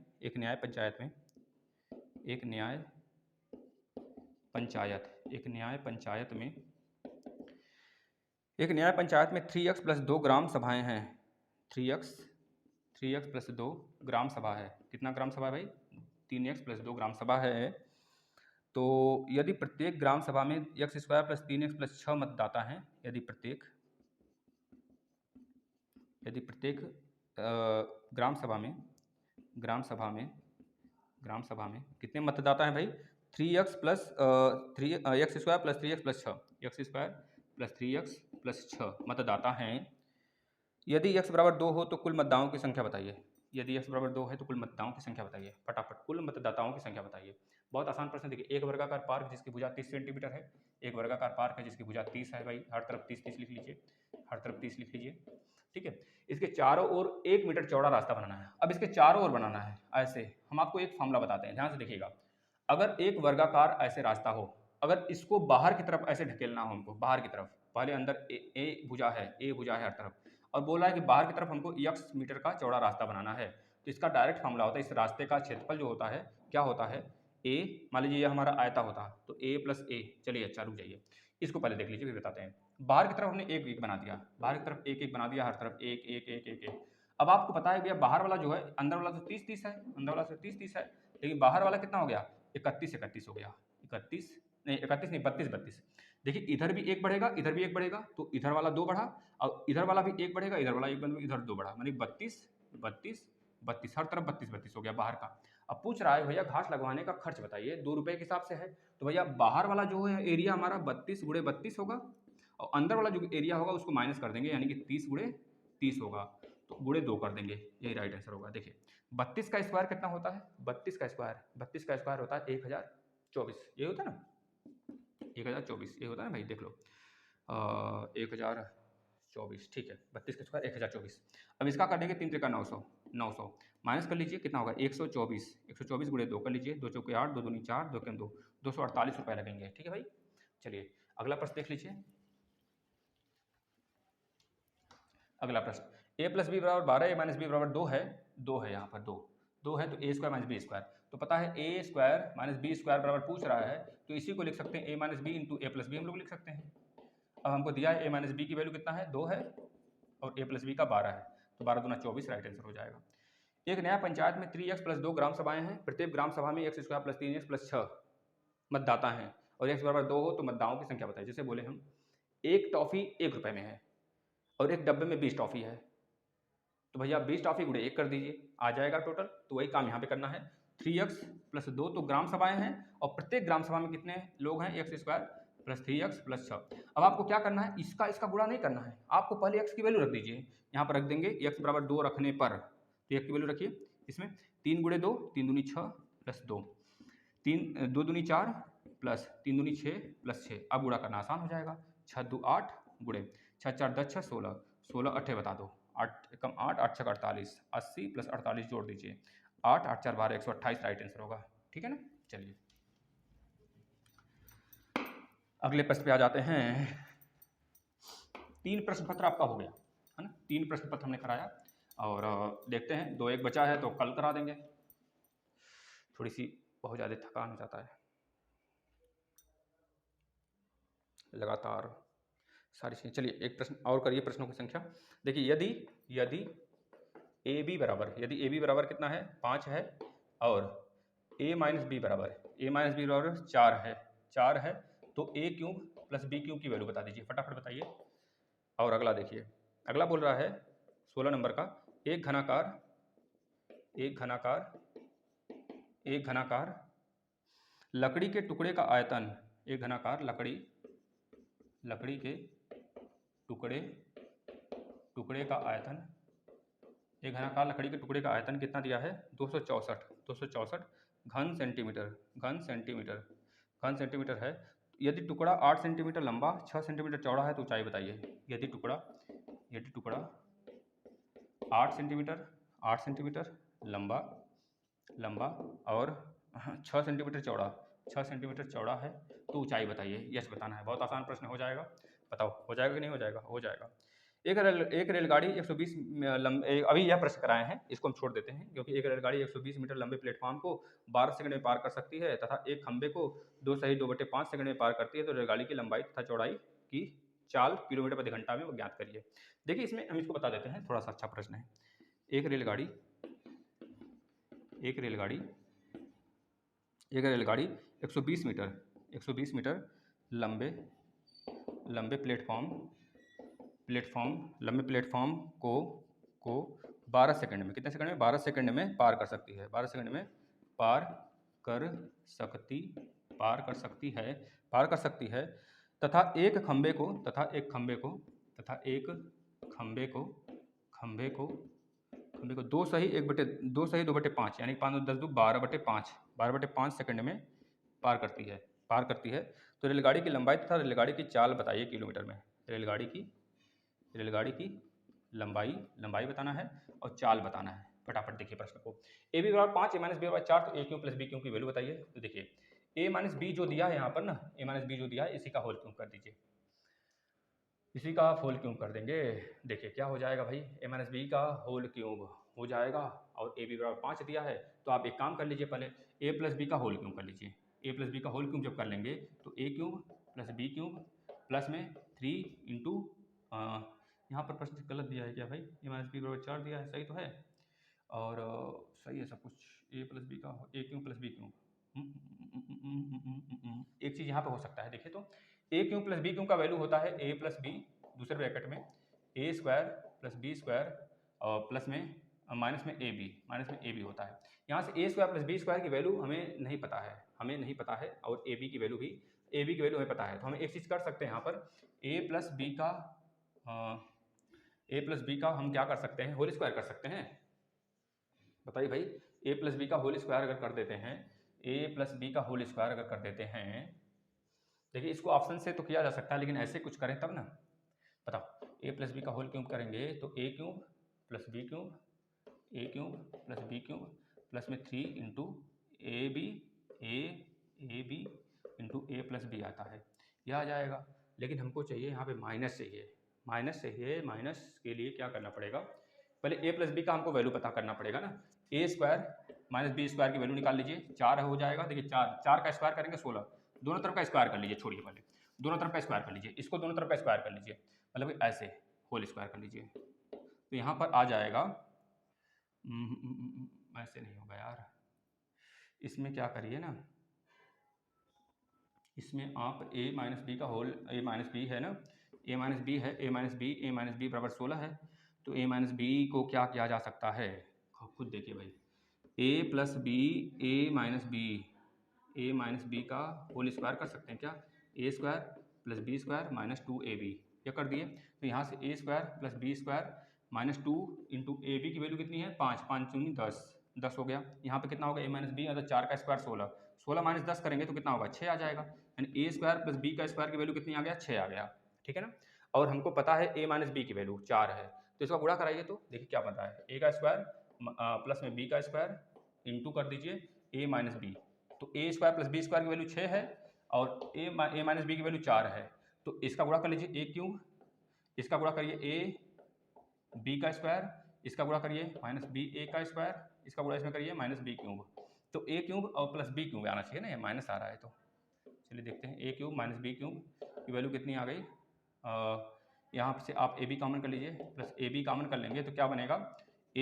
3x प्लस 2 ग्राम सभाएं हैं। 3x प्लस 2 ग्राम सभा है। कितना ग्राम सभा है भाई? 3x प्लस 2 ग्राम सभा है। तो यदि प्रत्येक ग्राम सभा में x square plus 3x plus 6 मतदाता हैं, यदि प्रत्येक ग्राम सभा में कितने मतदाता हैं भाई? 3x square plus 3x plus 6, x square plus 3x plus 6 मतदाता हैं। यदि x बराबर 2 हो तो कुल मतदाताओं की संख्या बताइए। यदि x बराबर 2 है तो कुल मतदाताओं की संख्या बताइए। फटाफट कुल मतदाताओं की संख्या बताइए। बहुत आसान प्रश्न। देखिए, एक वर्गाकार पार्क जिसकी भुजा 30 सेंटीमीटर है। एक वर्गाकार पार्क है जिसकी भुजा 30 है भाई। हर तरफ 30 लिख लीजिए, ठीक है। इसके चारों ओर 1 मीटर चौड़ा रास्ता बनाना है। अब इसके चारों ओर बनाना है ऐसे। हम आपको एक फॉर्मूला बताते हैं, ध्यान से देखिएगा। अगर एक वर्गाकार ऐसे रास्ता हो, अगर इसको बाहर की तरफ ऐसे ढकेलना हो हमको, बाहर की तरफ, पहले अंदर ए भुजा है हर तरफ, और बोला है कि बाहर की तरफ हमको x मीटर का चौड़ा रास्ता बनाना है। तो इसका डायरेक्ट फॉर्मूला होता है, इस रास्ते का क्षेत्रफल जो होता है क्या होता है? a, मान लीजिए ये हमारा आयता होता तो a प्लस a। चलिए अच्छा रुक जाइए, इसको पहले देख लीजिए फिर बताते हैं। बाहर की तरफ हमने एक बना दिया, हर तरफ एक। अब आपको पता है भैया बाहर वाला जो है, अंदर वाला तो 30 है, लेकिन बाहर वाला कितना हो गया? 31 हो गया। 32। देखिए इधर भी एक बढ़ेगा, इधर भी एक बढ़ेगा, तो इधर वाला 2 बढ़ा, और इधर वाला भी एक बढ़ेगा, इधर वाला एक बढ़ेगा, इधर 2 बढ़ा, यानी 32, हर तरफ 32 हो गया बाहर का। अब पूछ रहा है भैया घास लगवाने का खर्च बताइए, 2 रुपये के हिसाब से है। तो भैया बाहर वाला जो है एरिया हमारा 32 गुणे 32 होगा, और अंदर वाला जो एरिया होगा उसको माइनस कर देंगे, यानी कि 30 गुणे 30 होगा, तो गुणे 2 कर देंगे, यही राइट आंसर होगा। देखिए 32 का स्क्वायर कितना होता है? 32 का स्क्वायर होता है 1024। ये होता है ना 1024, ये होता है ना भाई, देख लो 1024, ठीक है। 32 का स्क्वायर 1024। अब इसका कर देंगे 3 त्रिका 900 माइनस कर लीजिए, कितना होगा? 124 गुणे 2 कर लीजिए, 2 चौके 8, 2 दूनी 4, 2 के 2, 248 रुपये लगेंगे, ठीक है भाई। चलिए अगला प्रश्न देख लीजिए। अगला प्रश्न, a प्लस बी बराबर 12, a माइनस बी बराबर 2 है, यहाँ पर 2 है, तो a square minus b square. तो पता है a square minus b square बराबर पूछ रहा है, तो इसी को लिख सकते हैं a minus b into a plus b, हम लोग लिख सकते हैं। अब हमको दिया है a माइनस बी की वैल्यू कितना है? 2 है, और a प्लस बी का 12 है, तो 12 दूना 24 राइट आंसर हो जाएगा। एक नया पंचायत में 3x प्लस 2 ग्राम सभाएं हैं। प्रत्येक ग्राम सभा में x square plus 3x plus 6 मतदाता हैं, और x बराबर 2 हो तो मतदाताओं की संख्या बताइए। जैसे बोले हम एक टॉफ़ी 1 रुपये में है और एक डब्बे में 20 टॉफ़ी है, तो भैया 20 टॉफ़ी गुणे 1 कर दीजिए, आ जाएगा टोटल। तो वही काम यहाँ पे करना है। 3x प्लस 2 तो ग्राम सभाएं हैं, और प्रत्येक ग्राम सभा में कितने लोग हैं? x square plus 3x plus 6। अब आपको क्या करना है? इसका गुणा नहीं करना है, आपको पहले x की वैल्यू रख दीजिए। यहाँ पर रख देंगे x बराबर 2 रखने पर, तो x की वैल्यू रखिए इसमें। 3 गुणे 2, 3 दूनी 6 प्लस 2, 2 दूनी 4 प्लस 3 दूनी 6 प्लस 6। अब गुणा करना आसान हो जाएगा। 6 2 8 गुणे 6 4 10 6 16, 16 8 बता दो, 8 कम 8, 8 छक 48, 80 + 48 जोड़ दीजिए, 8, 8 4 12, 128 राइट आंसर होगा। ठीक है ना। चलिए अगले प्रश्न पे आ जाते हैं। 3 प्रश्न पत्र आपका हो गया है ना, 3 प्रश्न पत्र हमने कराया और देखते हैं 2 एक बचा है तो कल करा देंगे। थोड़ी सी बहुत ज़्यादा थकान हो जाता है, लगातार सारी चीज़ें। चलिए एक प्रश्न और करिए, प्रश्नों की संख्या देखिए। यदि ए बी बराबर कितना है 5 है और a माइनस बी बराबर 4 है तो a cube plus b cube की वैल्यू बता दीजिए, फटाफट बताइए। और अगला देखिए, अगला बोल रहा है 16 नंबर का, एक घनाकार लकड़ी के टुकड़े का आयतन, एक घनाकार लकड़ी के टुकड़े का आयतन, एक घनाकार लकड़ी के टुकड़े का आयतन कितना दिया है 264 घन सेंटीमीटर है। यदि टुकड़ा 8 सेंटीमीटर लंबा 6 सेंटीमीटर चौड़ा है तो ऊंचाई बताइए। यदि टुकड़ा 8 सेंटीमीटर लंबा और 6 सेंटीमीटर चौड़ा है तो ऊंचाई बताइए। यस बताना है, बहुत आसान प्रश्न हो जाएगा। बताओ हो जाएगा कि नहीं हो जाएगा? हो जाएगा। एक रेलगाड़ी 120 लंबे, अभी यह प्रश्न कराए हैं, इसको हम छोड़ देते हैं क्योंकि एक रेलगाड़ी 120 मीटर लंबे प्लेटफॉर्म को 12 सेकंड में पार कर सकती है तथा एक खंबे को 2 सही 2/5 सेकंड में पार करती है, तो रेलगाड़ी की लंबाई तथा चौड़ाई की चाल किलोमीटर प्रति घंटा में वो ज्ञात करिए। देखिए इसमें हम इसको बता देते हैं, थोड़ा सा अच्छा प्रश्न है। एक रेलगाड़ी 120 मीटर लंबे प्लेटफॉर्म को 12 सेकंड में, कितने सेकंड में? 12 सेकंड में पार कर सकती है। 12 सेकंड में पार कर सकती है तथा एक खंबे को 2 सही 2/5 यानी 5 10 2 12/5 सेकंड में पार करती है। तो रेलगाड़ी की लंबाई तथा रेलगाड़ी की चाल बताइए किलोमीटर में। रेलगाड़ी की लंबाई बताना है और चाल बताना है। फटाफट देखिए प्रश्न को। ए बी बराबर 5, ए माइनस बी बराबर 4, तो a cube plus b cube की वैल्यू बताइए। तो देखिए ए माइनस बी जो दिया है यहाँ पर ना, ए माइनस बी जो दिया है इसी का होल क्यूब कर दीजिए, इसी का आप होल क्यूब कर देंगे। देखिए क्या हो जाएगा भाई, ए माइनस बी का होल क्यूब हो जाएगा और ए बी बराबर 5 दिया है तो आप एक काम कर लीजिए, पहले ए प्लस बी का होल क्यूब कर लीजिए। ए प्लस बी का होल क्यूब जब कर लेंगे तो a cube plus b cube plus में 3 इंटू, यहाँ पर प्रश्न गलत दिया है क्या भाई? ए माइनस बी बराबर 4 दिया है, सही तो है और सही है सब कुछ। ए प्लस बी का ए क्यूब प्लस बी क्यूब, एक चीज़ यहाँ पे हो सकता है, देखिए तो a cube plus b cube का वैल्यू होता है ए प्लस बी दूसरे ब्रैकेट में ए स्क्वायर प्लस बी स्क्वायर और प्लस में माइनस में ए बी होता है। यहाँ से a square plus b square की वैल्यू हमें नहीं पता है और ए बी की वैल्यू हमें पता है। तो हम एक चीज़ कर सकते हैं यहाँ पर, ए प्लस बी का हम क्या कर सकते हैं, होल स्क्वायर कर सकते हैं। बताइए भाई, ए प्लस बी का होल स्क्वायर अगर कर देते हैं, देखिए इसको ऑप्शन से तो किया जा सकता है लेकिन ऐसे कुछ करें तब ना। बताओ ए प्लस बी का होल क्यूब करेंगे तो a cube plus b cube plus में 3 into a b into a plus b आता है, यह आ जाएगा। लेकिन हमको चाहिए यहाँ पे माइनस चाहिए। माइनस के लिए क्या करना पड़ेगा, पहले ए प्लस बी का हमको वैल्यू पता करना पड़ेगा ना। ए स्क्वायर माइनस बी स्क्वायर की वैल्यू निकाल लीजिए, 4 हो जाएगा। देखिए 4 का स्क्वायर करेंगे 16, दोनों तरफ का स्क्वायर कर लीजिए, छोड़िए पहले दोनों तरफ का स्क्वायर कर लीजिए, इसको दोनों तरफ का स्क्वायर कर लीजिए, मतलब ऐसे होल स्क्वायर कर लीजिए तो यहाँ पर आ जाएगा। ऐसे नहीं होगा यार, इसमें क्या करिए ना, इसमें आप ए माइनस बी का होल, ए माइनस बी है ना, ए माइनस बी बराबर 16 है तो ए माइनस बी को क्या किया जा सकता है, खुद देखिए भाई, a plus b a minus b का होल स्क्वायर कर सकते हैं क्या, a square plus b square minus 2ab, क्या कर दिए। तो यहाँ से a square plus b square minus 2 into a b की वैल्यू कितनी है 5, 5 दूनी 10 हो गया। यहाँ पे कितना होगा ए माइनस बी, मतलब 4 का स्क्वायर 16 माइनस 10 करेंगे तो कितना होगा 6 आ जाएगा, यानी ए स्क्वायर प्लस बी का स्क्वायर की वैल्यू कितनी आ गया 6 आ गया, ठीक है ना। और हमको पता है ए माइनस बी की वैल्यू 4 है तो इसका गुणा कराइए तो देखिए क्या बनता है, ए का स्क्वायर प्लस में बी का स्क्वायर इंटू कर दीजिए ए माइनस बी। तो ए स्क्वायर प्लस बी स्क्वायर की वैल्यू 6 है और ए माइनस बी की वैल्यू 4 है। तो इसका गुणा कर लीजिए ए क्यूब, इसका गुणा करिए ए बी का स्क्वायर, इसका गुणा करिए माइनस बी ए का स्क्वायर, इसका गुणा इसमें करिए माइनस बी क्यूब। तो ए क्यूब और प्लस बी क्यूब आना चाहिए ना, ये माइनस आ रहा है। तो चलिए देखते हैं, ए क्यूब माइनस बी क्यूब की वैल्यू कितनी आ गई। यहाँ से आप ए बी कॉमन कर लीजिए, प्लस ए बी कॉमन कर लेंगे तो क्या बनेगा,